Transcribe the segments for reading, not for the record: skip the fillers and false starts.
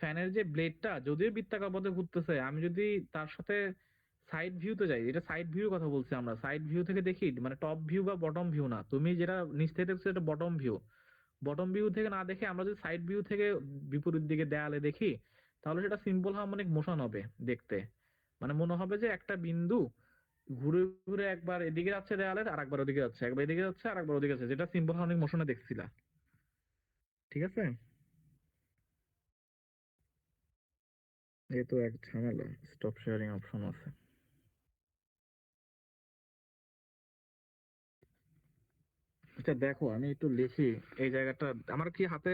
ফ্যানের যে ব্লেডটা যদিও বৃত্তাকার পথে ঘুরতেছে, আমি যদি তার সাথে সাইড ভিউতে যাই, এটা সাইড ভিউর কথা বলছি আমরা, সাইড ভিউ থেকে দেখি, মানে টপ ভিউ বা বটম ভিউ না, তুমি যেটা নিচ থেকে দেখছো এটা বটম ভিউ। বটম ভিউ থেকে না দেখে আমরা যদি সাইড ভিউ থেকে বিপরীত দিকে দেয়ালে দেখি, তাহলে সেটা সিম্পল হারমোনিক মোশন হবে দেখতে। মানে মনে হবে যে একটা বিন্দু ঘুরে ঘুরে একবার এদিকে যাচ্ছে দেয়ালের, আর একবার ওদিকে যাচ্ছে, একবার এদিকে যাচ্ছে আর একবার ওদিকে যাচ্ছে, যেটা সিম্পল হারমোনিক মোশনে দেখছিলা। ঠিক আছে, এই তো এক ঝামেলা, স্টপ শেয়ারিং অপশন আছে। আচ্ছা দেখো, আমি একটু লিখি এই জায়গাটা, আমার কি হাতে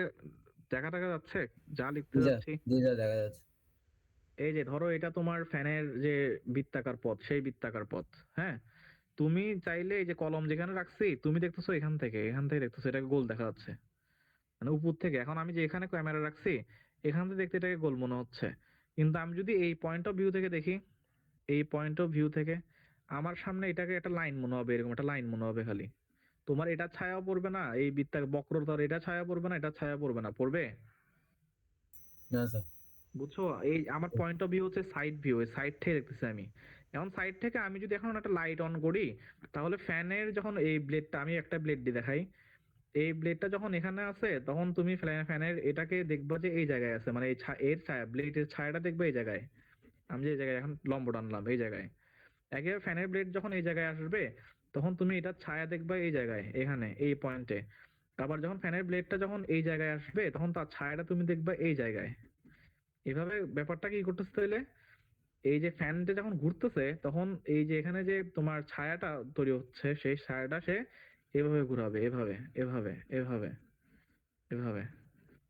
দেখা দেখা যাচ্ছে যা লিখতে জি স্যার, যাচ্ছি? জি স্যার, দেখা যাচ্ছে। এই যে ধরো এটা তোমার ফ্যানের যে বৃত্তাকার পথ, সেই বৃত্তাকার পথ। হ্যাঁ, তুমি চাইলে এই যে কলম যেখানে রাখছি, তুমি দেখতেছো এখান থেকে দেখতেছো এটাকে গোল দেখা যাচ্ছে, মানে উপর থেকে। এখন আমি যে এখানে ক্যামেরা রাখছি, এখান থেকে দেখতে এটাকে গোল মনে হচ্ছে, কিন্তু আমি যদি এই পয়েন্ট অফ ভিউ থেকে দেখি, এই পয়েন্ট অফ ভিউ থেকে আমার সামনে এটাকে একটা লাইন মনে হবে, এরকম একটা লাইন মনে হবে খালি। তোমার এটা ছায়া পড়বে না, এই বৃত্তাকার বক্রতার এটা ছায়া পড়বে না, এটা ছায়া পড়বে না, পড়বে? না স্যার। বুঝছো, এই আমার পয়েন্ট অফ ভিউ হচ্ছে সাইড ভিউ, সাইড থেকে দেখতেছি আমি। এখন সাইড থেকে আমি যদি এখন একটা লাইট অন করি, তাহলে ফ্যানের যখন এই ব্লেডটা, আমি একটা ব্লেড দিয়ে দেখাই, এই ব্লেডটা যখন এখানে আছে, তখন তুমি ফ্যানের এটাকে দেখবা যে এই জায়গায় আছে, মানে এই এর ছায়া, ব্লেডের ছায়াটা দেখবে এই জায়গায়। আমি যে এই জায়গায় এখন লম্ব টানলাম এই জায়গায়, একেবারে ফ্যানের ব্লেড যখন এই জায়গায় আসবে, তখন তুমি এটার ছায়া দেখবা এই জায়গায়, এখানে এই পয়েন্টে। আবার যখন ফ্যানের ব্লেডটা যখন এই জায়গায় আসবে, তখন তার ছায়াটা তুমি দেখবা এই জায়গায়। এভাবে ব্যাপারটা কি করতেছে তাহলে, এই যে ফ্যানটা যখন ঘুরতেছে, তখন এই যে এখানে যে তোমার ছায়াটা তৈরি হচ্ছে, সেই ছায়াটা সে এভাবে ঘুরাবে, এভাবে এভাবে এভাবে এভাবে।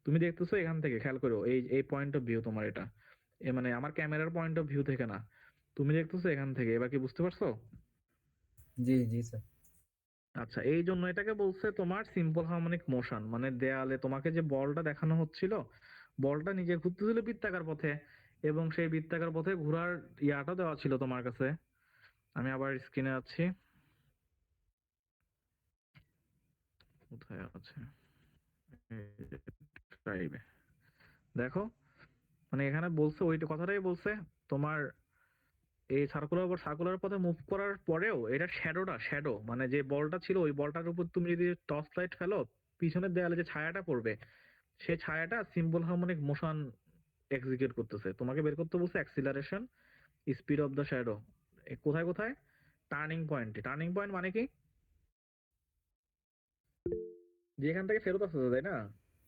তুমি দেখতেছো এখান থেকে, খেয়াল করো এই এই পয়েন্ট অফ ভিউ তোমার এটা, মানে আমার ক্যামেরার পয়েন্ট অফ ভিউ থেকে না, তুমি দেখতেছো এখান থেকে। এবার কি বুঝতে পারছো? জি জি স্যার। আচ্ছা, এই জন্য এটাকে বলছে তোমার সিম্পল হারমোনিক মোশন। মানে দেয়ালে তোমাকে যে বলটা দেখানো হচ্ছিল, বলটা নিজে ঘুরতেছিল বৃত্তাকার পথে, এবং সেই বৃত্তাকার পথে ঘোরার ইয়াটা দেওয়া ছিল তোমার কাছে। আমি আবার স্ক্রিনে আছি, কোথায় আছে, ড্রাইভে দেখো। মানে এখানে বলছে ওই কথাটাই বলছে তোমার, এই সার্কুলার পথে মুভ করার পরেও এটা শ্যাডো, মানে যে বলটা ছিল ওই বলটার উপর তুমি যদি টর্চ লাইট ফেলো, পিছনের দেয়ালে যে ছায়াটা পড়বে, সেই ছায়াটা সিম্বল হারমোনিক মোশন এক্সিকিউট করতেছে। তোমাকে বের করতে বলছে acceleration, speed of the shadow. কোথায় কোথায়? টার্নিং পয়েন্ট মানে কি, যেখান থেকে ফেরত আসছে, তাই না?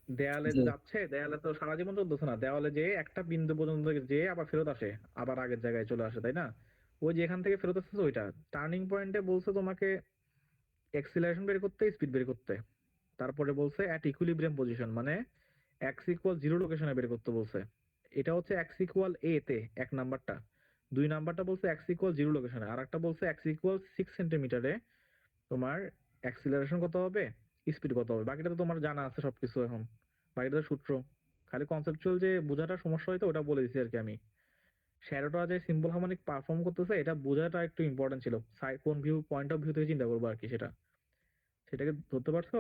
দেয়ালে জি। যে যাচ্ছে, দেয়ালে তো সারা জীবন চলতেছে না, দেওয়ালে যে একটা বিন্দু পর্যন্ত যে আবার ফেরত আসে, আবার আগের জায়গায় চলে আসে, তাই না? ওই যেখান থেকে ফেরত আসছে ওইটা টার্নিং পয়েন্টে বলছে তোমাকে অ্যাক্সিলারেশন বের করতে, স্পিড বের করতে। তারপরে বলছে অ্যাট ইকুইলিব্রিয়াম পজিশন, মানে এক্স ইকুয়াল জিরো লোকেশনে বের করতে বলছে। এটা হচ্ছে এক্স ইকুয়াল এ তে এক নাম্বারটা, দুই নাম্বারটা বলছে এক্স ইকুয়াল জিরো লোকেশনে, আর একটা বলছে এক্স ইকুয়াল 6 সেন্টিমিটারে তোমার অ্যাক্সিলারেশন কত হবে, স্পিড কত হবে। বাকিটা তো তোমার জানা আছে সবকিছু এখন, বাকিটা তো সূত্র। খালি কনসেপচুয়াল যে বোঝাটা সমস্যা হয়তো ওটা বলে দিছি আর কি আমি। শ্যাডোটা যে সিম্বল হারমোনিক পারফর্ম করতেছে, এটা বোঝাটা একটু ইম্পর্টেন্ট ছিল, কোন ভিউ পয়েন্ট অফ ভিউ থেকে চিন্তা করবো আর কি, সেটাকে ধরতে পারছো?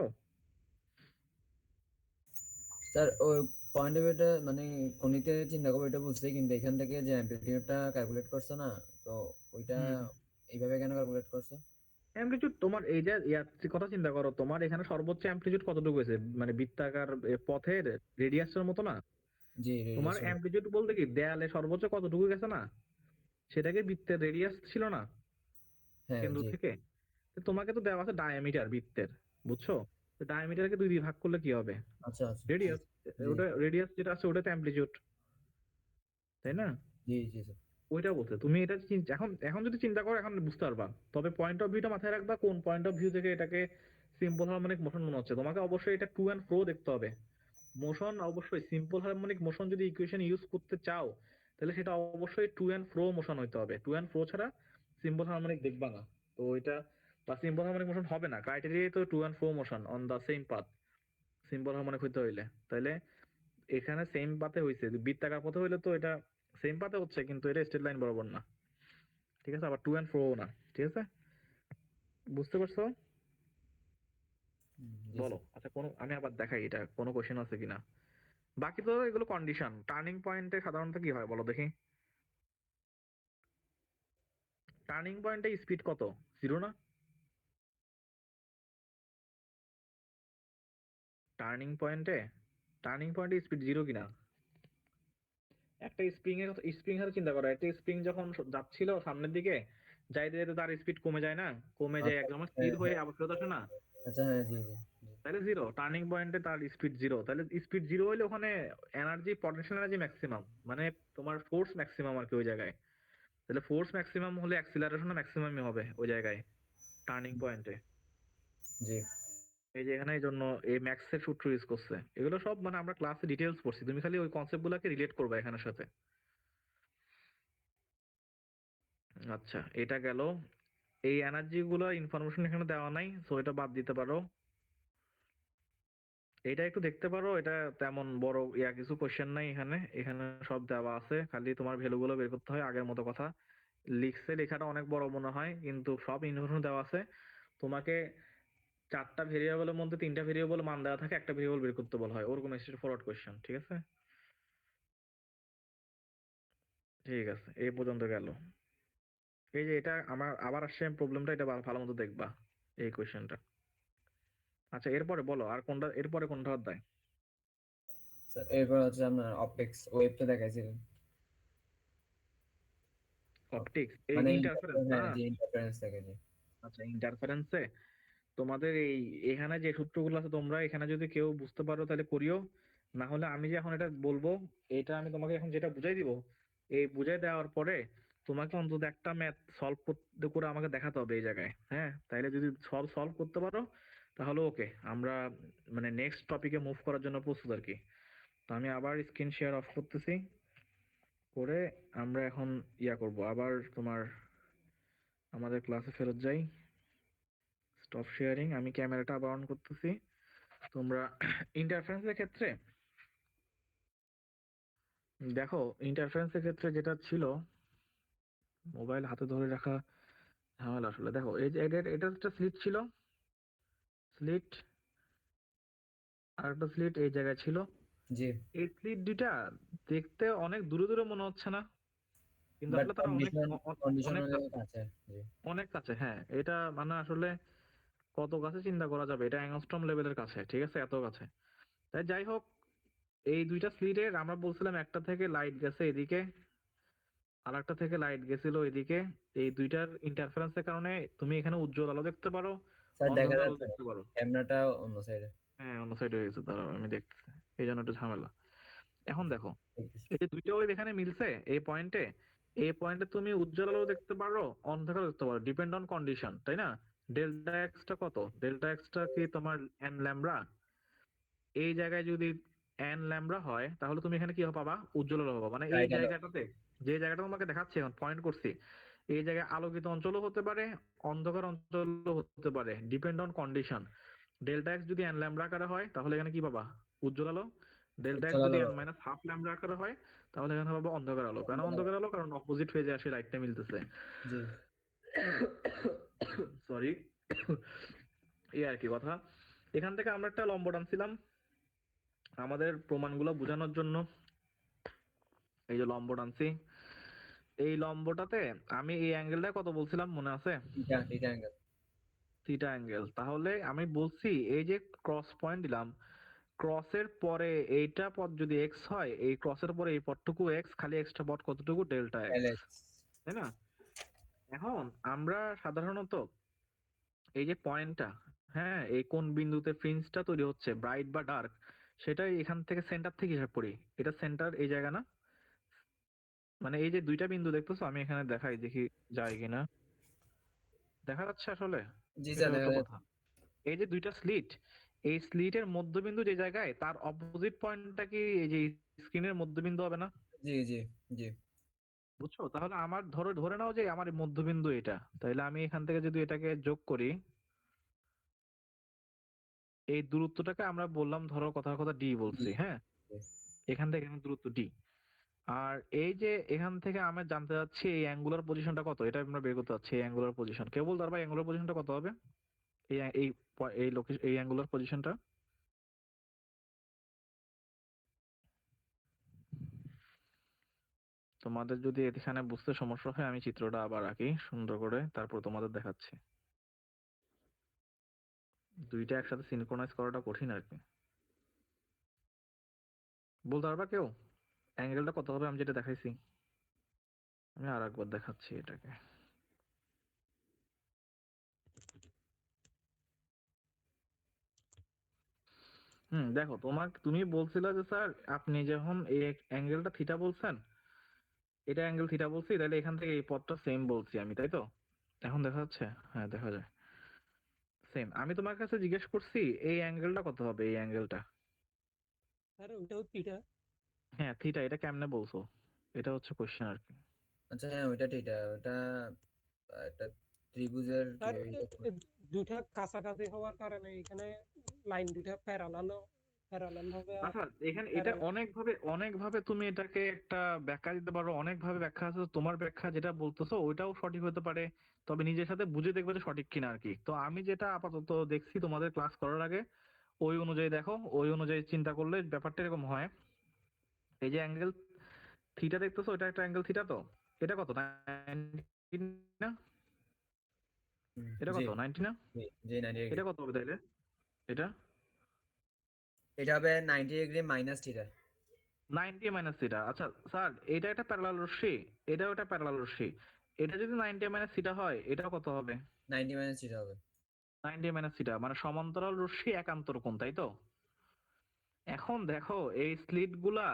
স্যার, ওই পয়েন্ট অফ ভিউটা মানে কোনিতে চিন্তা করবো এটা বুঝছি, কিন্তু এখান থেকে যে অ্যাম্পলিটিউডটা ক্যালকুলেট করছে না, তো ওইটা হুম, এইভাবে কেন ক্যালকুলেট করছে? অ্যামপ্লিটিউড তোমার এই যে ইয়ার কথা চিন্তা করো, তোমার এখানে সর্বোচ্চ অ্যামপ্লিটিউড কতটুকু হয়েছে, মানে বৃত্তাকার পথের রেডিয়াসের মতো না। জি, তোমার রেডিয়েশন। অ্যামপ্লিটিউড বলতে কি, দেয়ালে সর্বোচ্চ কতটুকু গেছে না, সেটাকে বৃত্তের রেডিয়াস ছিল না, হ্যাঁ, কেন্দ্র জি। থেকে। তো তোমাকে তো দেওয়া আছে ডায়ামিটার বৃত্তের, বুঝছো? তো ডায়ামিটারকে দুই দিয়ে ভাগ করলে কি হবে, আচ্ছা আচ্ছা। রেডিয়াস। জি ওটা রেডিয়াস যেটা আছে ওটা তো অ্যামপ্লিটিউড, তাই না? জি জি স্যার। ওইটা বলতে তুমি এটা এখন এখন যদি চিন্তা করো এখন বুঝতে পারবা। তবে পয়েন্ট অফ ভিউটা মাথায় রাখবা, কোন পয়েন্ট অফ ভিউ থেকে এটাকে সিম্পল হারমোনিক মোশন মনে হচ্ছে। তোমাকে অবশ্যই এটা টু অ্যান্ড ফ্রো দেখতে হবে। মোশন অবশ্যই সিম্পল হারমোনিক মোশন যদি ইকুয়েশন ইউজ করতে চাও, তাহলে সেটা অবশ্যই টু অ্যান্ড ফ্রো মোশন হইতে হবে। টু অ্যান্ড ফ্রো ছাড়া সিম্পল হারমোনিক দেখবা না। তো এটা বা সিম্পল হারমোনিক মোশন হবে না, ক্রাইটেরিয়া তো to and fro motion on the same path, simple harmonic হইতে হইলে। তাইলে এখানে সেম পাথে হইছে, বৃত্তাকার পথে হইলে তো এটা সেম পাথে হচ্ছে, কিন্তু এটা স্ট্রেট লাইন বরাবর না। ঠিক আছে, আবার টু অ্যান্ড ফ্রো না। ঠিক আছে, বুঝতে পারছো? জি বলো। স্যার। আচ্ছা, কোনো আমি আবার দেখাই এটা কোনো কোশ্চেন আছে কিনা। বাকি তো এগুলো কন্ডিশন। টার্নিং পয়েন্টে সাধারণত কি হয় বলো দেখি? টার্নিং পয়েন্টে স্পিড কত? 0 না? টার্নিং পয়েন্টে স্পিড 0 কিনা? একটা স্প্রিং এর চিন্তা করো, একটা স্প্রিং যখন যাচ্ছিল সামনের দিকে, যাইতে যাইতে তার স্পিড কমে যায় না? কমে যায়, আচ্ছা একদম স্থির হ্যাঁ হয়ে হ্যাঁ আবার ফেরত আসে না? আচ্ছা হ্যাঁ জি জি জি তাহলে 0, টার্নিং পয়েন্টে তার স্পিড 0। তাহলে স্পিড 0 হলে ওখানে এনার্জি, পটেনশিয়াল এনার্জি ম্যাক্সিমাম, মানে তোমার ফোর্স ম্যাক্সিমাম আর কি ওই জায়গায়। তাহলে ফোর্স ম্যাক্সিমাম হলে অ্যাক্সিলারেশন ম্যাক্সিমামই হবে ওই জায়গায়, টার্নিং পয়েন্টে। জি এই যে এখানে এই জন্য এই ম্যাক্সের সূত্র ইউজ করছে। এগুলো সব মানে আমরা ক্লাসে ডিটেইলস পড়ছি, তুমি খালি ওই কনসেপ্ট গুলাকে রিলেট করবে এখানের সাথে। আচ্ছা, এটা গেল। এই এনার্জি গুলো ইনফরমেশন এখানে দেওয়া নাই, সো এটা বাদ দিতে পারো। এটা একটু দেখতে পারো, এটা তেমন বড় কিছু কোশ্চেন নাই এখানে, এখানে সব দেওয়া আছে, খালি তোমার ভ্যালু গুলো বের করতে হয় আগের মতো কথা। লিখছে, লেখাটা অনেক বড় মনে হয় কিন্তু সব ইনফরমেশন দেওয়া আছে। তোমাকে 4টা ভেরিয়েবলের মধ্যে 3টা ভেরিয়েবল মান দেওয়া থাকে, একটা ভেরিয়েবল বের করতে বলা হয়, ওরকম স্ট্রেট ফরওয়ার্ড কোশ্চেন, ঠিক আছে? ঠিক আছে, এই পর্যন্ত গেল। এই যে এটা আমার আবার আসছে প্রবলেমটা, এটা ভালো মতো দেখবা এই কোশ্চেনটা। আচ্ছা, এরপরে বলো আর কোনটা, এরপরে কোনটা অধ্যায়? এরপর হচ্ছে আপনার অপটিক্স ওয়েবটা দেখাইছিলেন অপটিক্স, এই মানে ইন্টারফারেন্স না? হ্যাঁ যে ইন্টারফারেন্স থাকে যে আচ্ছা, ইন্টারফারেন্সে তোমাদের এখানে যে সূত্রগুলো আছে, তোমরা এখানে যদি কেউ বুঝতে পারো তাহলে করিও, না হলে আমি যে এখন এটা বলবো, এটা আমি তোমাকে এখন যেটা বুঝাই দিব, এই বুঝাই দেওয়ার পরে তোমাকে অন্তত একটা ম্যাথ সলভ করতে করে আমাকে দেখাতে হবে এই জায়গায়, হ্যাঁ? তাইলে যদি সলভ করতে পারো তাহলে ওকে, আমরা মানে নেক্সট টপিকে মুভ করার জন্য প্রস্তুত আর কি। তো আমি আবার স্ক্রিন শেয়ার অফ করতেছি, করে আমরা এখন করব আবার, তোমার আমাদের ক্লাসে ফেরত যাই। স্টপ শেয়ারিং, আমি ক্যামেরাটা আবার অন করতেছি। তোমরা ইন্টারফারেন্সের ক্ষেত্রে দেখো, ইন্টারফারেন্সের ক্ষেত্রে যেটা ছিল, মোবাইল হাতে ধরে রাখা ঝামেলা আসলে। দেখো, এই যে এটা একটা স্লিট ছিল, স্লিট, আর একটা স্লিট এই জায়গায় ছিল। জি এই স্লিট দুইটা দেখতে অনেক দূরে দূরে মনে হচ্ছে না? কিন্তু বাট আসলে তারা অনেক কন্ডিশন কন্ডিশন অনেক অনেক কাছে, আছে জি অনেক কাছে। হ্যাঁ, এটা মানে আসলে কত কাছে চিন্তা করা যাবে, এটা অ্যাংস্ট্রম লেভেলের কাছে, ঠিক আছে, এত কাছে। তাই যাই হোক, এই দুইটা স্লিটের আমরা বলছিলাম একটা থেকে লাইট গেছে এদিকে, আর একটা থেকে লাইট গেছিল এদিকে। এই দুইটার ইন্টারফারেন্সের কারণে তুমি এখানে উজ্জ্বল আলো দেখতে পারো, স্যার দেখা অন্ধকার আলো যাচ্ছে না দেখতে পারো। ক্যামেরাটা অন্য সাইডে হ্যাঁ, অন্য সাইডে হয়ে গেছে, দাঁড়াও আমি দেখতেছি, এই জন্য একটু ঝামেলা। এখন দেখো, দেখতেছি এই যে দুইটা ওয়েভ এখানে মিলছে এই পয়েন্টে, এই পয়েন্টে তুমি উজ্জ্বল আলো দেখতে পারো, অন্ধকার আলো দেখতে পারো, ডিপেন্ড অন কন্ডিশন, তাই না? ডেল্টা এক্সটা কত? ডেল্টা এক্সটা কি তোমার এন ল্যামডা? এই জায়গায় যদি এন ল্যামডা হয় তাহলে তুমি এখানে কি পাবা? উজ্জ্বল আলো পাবা। মানে এই রাইট হ্যালো জায়গাটাতে, যে জায়গাটা তোমাকে দেখাচ্ছি এখন পয়েন্ট করছি, এই জায়গায় আলোকিত অঞ্চলও হতে পারে, অন্ধকার অঞ্চলও হতে পারে, depend on condition. Delta x যদি এন ল্যামডা আকারে হয় তাহলে এখানে কি পাবা? উজ্জ্বল আলো। ডেল্টা এক্স যদি চলো এন মাইনাস হাফ ল্যামডা আকারে হয় তাহলে এখানে পাবো অন্ধকার আলো। কেন অন্ধকার আলো? কারণ অপোজিট ফেজে আসে লাইটটা মিলতেছে। জি সরি, এই আর কি কথা। এখান থেকে আমরা একটা লম্ব টানছিলাম আমাদের প্রমাণগুলো বোঝানোর জন্য। এই যে লম্ব টানছি, এই লম্বটাতে আমি এই অ্যাঙ্গেলটা কত বলছিলাম মনে আছে? এটা এটা অ্যাঙ্গেল থিটা অ্যাঙ্গেল। তাহলে আমি বলছি এই যে ক্রস পয়েন্ট দিলাম, ক্রসের পরে এইটা পদ যদি এক্স হয়, এই ক্রসের পরে এই পদটুকু এক্স, খালি এক্সট্রা পদ কতটুকু? ডেল্টা এক্স, এলএস তাই না? এখন আমরা সাধারণত এই যে পয়েন্টটা, হ্যাঁ, এই কোন বিন্দুতে ফ্রিঞ্জটা তৈরি হচ্ছে, ব্রাইট বা ডার্ক, সেটাই এখান থেকে সেন্টার থেকে হিসাব করি। এটা সেন্টার এই জায়গা না? মানে এই যে দুইটা বিন্দু দেখতেছো, আমি এখানে দেখাই দেখি যায় কিনা, দেখা যাচ্ছে আসলে? জি এটা স্যার দেখা হলো যাচ্ছে কথা। এই যে দুইটা স্লিট, এই স্লিটের মধ্যবিন্দু যে জায়গায়, তার অপোজিট পয়েন্টটা কি এই যে স্ক্রিনের মধ্যবিন্দু হবে না? জি জি জি বুঝছো? তাহলে আমার ধরো, ধরে নাও যে আমার এই মধ্যবিন্দু এটা, তাহলে আমি এখান থেকে যদি এটাকে যোগ করি, এই দূরত্বটাকে আমরা বললাম, ধরো কথার কথা ডি জি বলছি, হ্যাঁ? জি। এখান থেকে এখানে দূরত্ব ডি। আর এই যে এখান থেকে আমরা জানতে চাচ্ছি এই অ্যাঙ্গুলার পজিশনটা কত, এটা আমরা বের করতে চাচ্ছি। এই অ্যাঙ্গুলার পজিশন কেউ বলতে পারবা অ্যাঙ্গুলার পজিশনটা কত হবে? এই এই এই লোকেশন, এই অ্যাঙ্গুলার পজিশনটা তোমাদের যদি এখানে বুঝতে সমস্যা হয় আমি চিত্রটা আবার আঁকি সুন্দর করে, তারপর তোমাদের দেখাচ্ছি। দুইটা একসাথে সিনক্রোনাইজ করাটা কঠিন আর কি। বলতে পারবা কেউ অ্যাঙ্গেলটা কত হবে? আমি যেটা দেখাইছি, আমি আর একবার দেখাচ্ছি এটাকে। দেখো তুমি বলছিলে যে স্যার আপনি যখন এই অ্যাঙ্গেলটা থিটা বলছেন, এটা অ্যাঙ্গেল থিটা বলছি, তাহলে এখান থেকে এই পথটা সেম বলছি আমি, তাই তো? এখন দেখা যাচ্ছে? হ্যাঁ দেখা যায় সেম। আমি তোমার কাছে জিজ্ঞেস করছি এই অ্যাঙ্গেলটা কত হবে, এই অ্যাঙ্গেলটা। স্যার ওইটাও থিটা। হ্যাঁ থিটা, এটা কেমনে বলছো? এটা হচ্ছে কোশ্চেন আর কি। আচ্ছা হ্যাঁ ওইটা ঠিক, ওটা একটা ত্রিভুজের স্যার দুইটা কাছাকাছি হওয়ার কারণে এখানে লাইন দুইটা প্যারালাল ভাবে আচ্ছা এখানে এটা প্যারালাল। অনেক ভাবে তুমি এটাকে একটা ব্যাখ্যা দিতে পারো, অনেক ভাবে ব্যাখ্যা আছে। তোমার ব্যাখ্যা যেটা বলতেছো ওইটাও সঠিক হতে পারে, তবে নিজের সাথে বুঝে দেখবে যে সঠিক কিনা আর কি। তো আমি যেটা আপাতত দেখছি তোমাদের ক্লাস করার আগে, ওই অনুযায়ী দেখো, ওই অনুযায়ী চিন্তা করলে ব্যাপারটা এরকম হয়। এই যে অ্যাঙ্গেল থিটা দেখতেছো, এটা একটা অ্যাঙ্গেল থিটা, তো এটা কত 90 না? এটা জি কত 90 না? জি জি 90 এটা ডিগ্রি। কত হবে তাইলে? এটা এটা হবে 90 degree minus theta. 90 minus theta. আচ্ছা স্যার এটা একটা প্যারালাল রশ্মি, এটাও একটা প্যারালাল রশ্মি, এটা যদি 90 মাইনাস থিটা হয় এটা কত হবে? 90 মাইনাস থিটা হবে। 90 মাইনাস থিটা মানে সমান্তরাল রশ্মি একান্তর কোণ, তাই তো? এখন দেখো এই স্লিট গুলা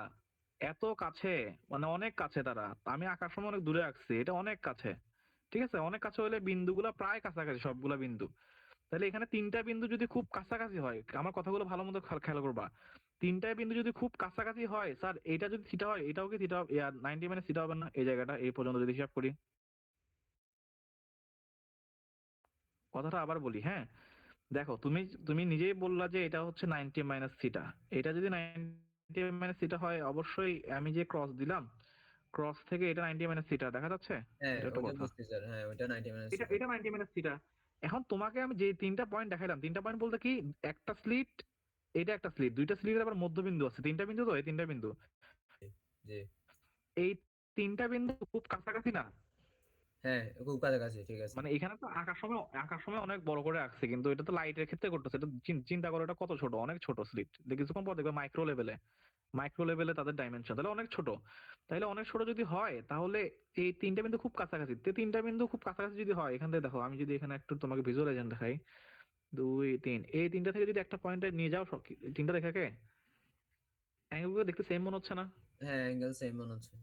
এত কাছে, মানে অনেক কাছে তারা, আমি আঁকার সময় অনেক দূরে আঁকছি, এটা অনেক কাছে। ঠিক আছে, অনেক কাছে হলে বিন্দুগুলা প্রায় কাছাকাছি সবগুলা বিন্দু। তাহলে এখানে তিনটা বিন্দু যদি খুব কাছাকাছি হয়, আমার কথাগুলো ভালো মতো খেয়াল করবা, তিনটা বিন্দু যদি খুব কাছাকাছি হয় স্যার, এটা যদি থিটা হয় এটাও কি থিটা? 90 মাইনাস থিটা হবে না এই জায়গাটা, এই পর্যন্ত যদি হিসাব করি? কথাটা আবার বলি, হ্যাঁ দেখো তুমি তুমি নিজেই বললা যে এটা হচ্ছে 90 মাইনাস থিটা। এটা যদি 90 মাইনাস থিটা হয়, অবশ্যই আমি যে ক্রস দিলাম, ক্রস থেকে এটা 90 মাইনাস থিটা দেখা যাচ্ছে। হ্যাঁ এটা একটা ওইটা কথা। বুঝছি স্যার, হ্যাঁ ওইটা 90 মাইনাস এটা থিটা। এটা 90 মাইনাস থিটা। এখন তোমাকে আমি যে তিনটা পয়েন্ট দেখাইলাম, তিনটা পয়েন্ট বলতে কি, একটা স্লিট, এটা একটা স্লিট, দুইটা স্লিটের আবার মধ্যবিন্দু আছে, তিনটা বিন্দু, তো এই তিনটা বিন্দু, জি এই তিনটা বিন্দু খুব কাছাকাছি না? হ্যাঁ খুব কাছাকাছি, ঠিক আছে। মানে এখানে তো আঁকার সময় অনেক বড় করে আঁকছে, কিন্তু এটা তো লাইটের ক্ষেত্রে করতেছে, এটা চিন্তা করো এটা কত ছোট, অনেক ছোট স্লিট। কিছুক্ষণ পর দেখবে মাইক্রো লেভেলে তাদের ডাইমেনশন তাহলে অনেক ছোট। তাহলে অনেক ছোট যদি হয়, তাহলে এই তিনটা বিন্দু খুব কাছাকাছি, তিনটা বিন্দু খুব কাছাকাছি যদি হয়, এখান থেকে দেখো আমি যদি এখানে একটু তোমাকে ভিজুয়ালাইজেশন দেখাই, 2 3, এই তিনটা থেকে যদি একটা পয়েন্টে নিয়ে যাও, তিনটা দেখাকে অ্যাঙ্গেলগুলো দেখতে সেম মনে হচ্ছে না? হ্যাঁ অ্যাঙ্গেল সেম মনে হচ্ছে।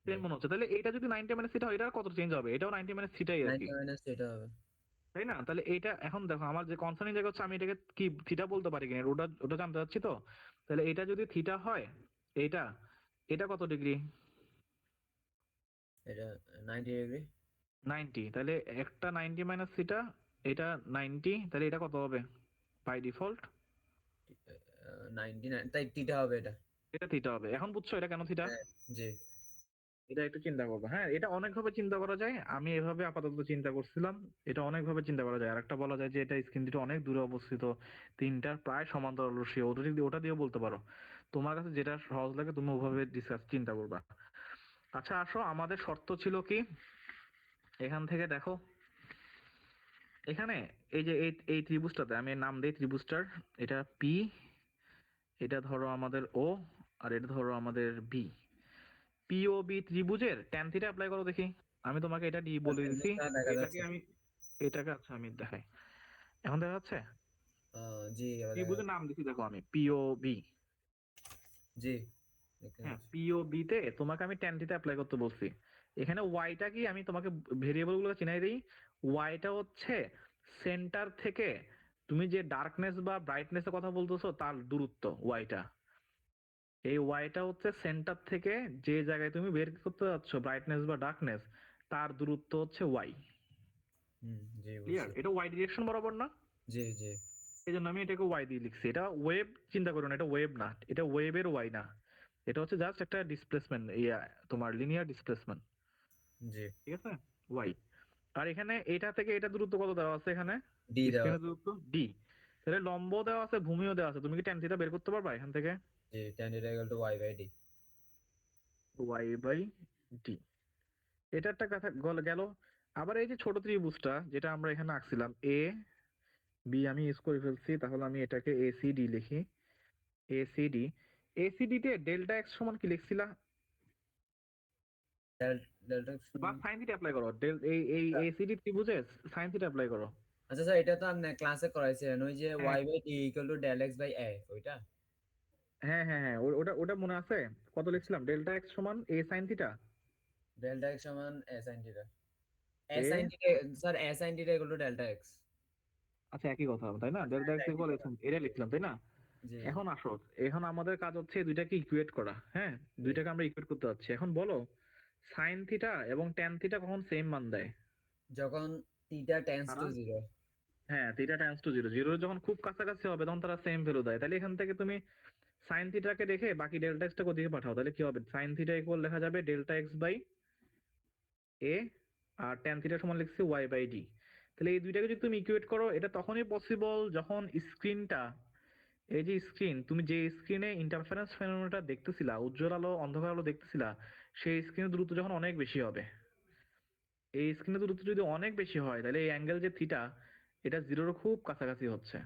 জি সেম মনে হচ্ছে, তাহলে এটা যদি 90 মাইনাস থিটা হয়, এটা আর কত চেঞ্জ হবে? এটাও 90 মাইনাস থিটাই আর কি, 90 মাইনাস থিটা হবে। তাই না? তাহলে এইটা এখন দেখো আমার যে কনসার্নিং জায়গা হচ্ছে আমি এটাকে কি থিটা বলতে পারি কিনা, ওটা ওটা জানতে চাচ্ছি তো। তাহলে এটা যদি থিটা হয়, এইটা, এটা কত ডিগ্রি? এটা 90 ডিগ্রি। 90, তাহলে একটা 90 মাইনাস থিটা, এটা 90, তাহলে এটা কত হবে বাই ডিফল্ট? 99 তাই থিটা হবে এটা। এটা থিটা হবে। এখন বুঝছো এটা কেন থিটা? হ্যাঁ জি এটা একটু চিন্তা করবে, হ্যাঁ এটা অনেকভাবে চিন্তা করা যায়, আমি এভাবে আপাতত চিন্তা করছিলাম। এটা অনেকভাবে চিন্তা করা যায়। আর একটা বলা যায় যে এটা স্ক্রিন দুটো অনেক দূরে অবস্থিত, তিনটার প্রায় সমান্তরাল রশ্মি, ওটা দিয়েও বলতে পারো। তোমার কাছে যেটা সহজ লাগে তুমি ওভাবে চিন্তা করবা। আচ্ছা আসো, আমাদের শর্ত ছিল কি, এখান থেকে দেখো, এখানে এই যে এই ত্রিভুজটাতে আমি নাম দিই ত্রিভুজটার, এটা পি, এটা ধরো আমাদের ও, আর এটা ধরো আমাদের বি। পিওবি ত্রিভুজের ট্যান থিটা অ্যাপ্লাই করো দেখি। আমি তোমাকে এটা ডি বলে দিছি, ত্রিভুজটা দেখা এটাকে যাচ্ছে। আমি, এটাকে আচ্ছা আমি দেখাই। এখন দেখা যাচ্ছে? জি এবার দেখা ত্রিভুজের যাচ্ছে। নাম দিছি দেখো আমি পিওবি। জি দেখতে হ্যাঁ পাচ্ছি। পিওবি তে তোমাকে আমি ট্যান থিটা অ্যাপ্লাই করতে বলছি। এখানে ওয়াইটা কি আমি তোমাকে ভেরিয়েবল গুলো চিনাই দিই। ওয়াইটা হচ্ছে সেন্টার থেকে তুমি যে ডার্কনেস বা ব্রাইটনেস এর কথা বলতেছো তার দূরত্ব ওয়াইটা। এই ওয়াইটা হচ্ছে সেন্টার থেকে যে জায়গায় তুমি বের করতে যাচ্ছ ব্রাইটনেস বা ডার্কনেস, তার দূরত্ব হচ্ছে ওয়াই। জি ক্লিয়ার? বুঝছি। এটা ওয়াই ডিরেকশন বরাবর না? জি জি এই জন্য আমি এটাকে ওয়াই দিয়ে লিখছি। এটা ওয়েভ, চিন্তা করো না, এটা ওয়েভ না, এটা ওয়েভের ওয়াই না, এটা হচ্ছে জাস্ট একটা ডিসপ্লেসমেন্ট, তোমার লিনিয়ার ডিসপ্লেসমেন্ট। জি ঠিক আছে, ওয়াই। আর এখানে এটা থেকে এটা দূরত্ব কত দেওয়া আছে এখানে? ডি দেওয়া স্ক্রিনের আছে। দূরত্ব ডি। তাহলে লম্ব দেওয়া আছে, ভূমিও দেওয়া আছে, তুমি কি ট্যান থিটা বের করতে পারবা এখান থেকে? জি tan theta equal to y by D. Y by D. এটা একটা কথা গেল। আবার এই যে ছোট ত্রিভুজটা যেটা আমরা এখানে আঁকছিলাম এ বি আমি ইউজ করে ফেলছি, তাহলে আমি এটাকে এসিডি লিখি। এসিডি, এসিডি তে ডেল্টা এক্স সমান কি লিখছিলা? ডেল্টা বা সাইন থিটা অ্যাপ্লাই করো, এই এসিডি ত্রিভুজে সাইন থিটা অ্যাপ্লাই করো। আচ্ছা স্যার, এটা তো আপনি ক্লাসে করাইছেন, ওই যে হ্যাঁ y by d equal to del x by a, ওইটা? হ্যাঁ হ্যাঁ হ্যাঁ, ওটা ওটা মনে আছে? কত লিখছিলাম? ডেল্টা এক্স সমান এ সাইন থিটা। ডেল্টা x সমান a sin theta. a A sin theta sir, a sin theta equal to delta x। আচ্ছা, একই কথা তাই না? ডেল্টা এক্স ইকুয়াল এটা লিখলাম তাই না? জি। এখন আসো, এখন আমাদের কাজ হচ্ছে এই দুইটাকে ইকুয়েট করা। হ্যাঁ, দুইটাকে আমরা ইকুয়েট করতে যাচ্ছি। এখন বলো সাইন থিটা এবং ট্যান থিটা কখন সেম মান দেয়? যখন থিটা টেন্স তারা টু 0। হ্যাঁ, theta tends to zero, zero যখন খুব কাছাকাছি হবে তখন তারা সেম ভ্যালু দেয়। তাহলে এখান থেকে তুমি সাইন থিটাকে রেখে বাকি ডেল্টা এক্সটাকে ওদিকে পাঠাও, তাহলে কি হবে? সাইন থিটা ইকুয়াল লেখা যাবে ডেল্টা এক্স বাই এ, আর ট্যান থিটা সমান লিখছি ওয়াই বাই ডি। তাহলে এই দুইটাকে যদি তুমি ইকুয়েট করো, এটা তখনই পসিবল যখন স্ক্রিনটা, এই যে স্ক্রিন, তুমি যে স্ক্রিনে ইন্টারফারেন্স ফেনোমেননটা দেখতেছিলা, উজ্জ্বল আলো অন্ধকার আলো দেখতেছিলা, সেই স্ক্রিনের দূরত্ব যখন অনেক বেশি হবে। এই স্ক্রিনের দূরত্ব যদি অনেক বেশি হয়, তাহলে এই অ্যাঙ্গেল যে থিটা, এটা জিরোর খুব কাছাকাছি হচ্ছে,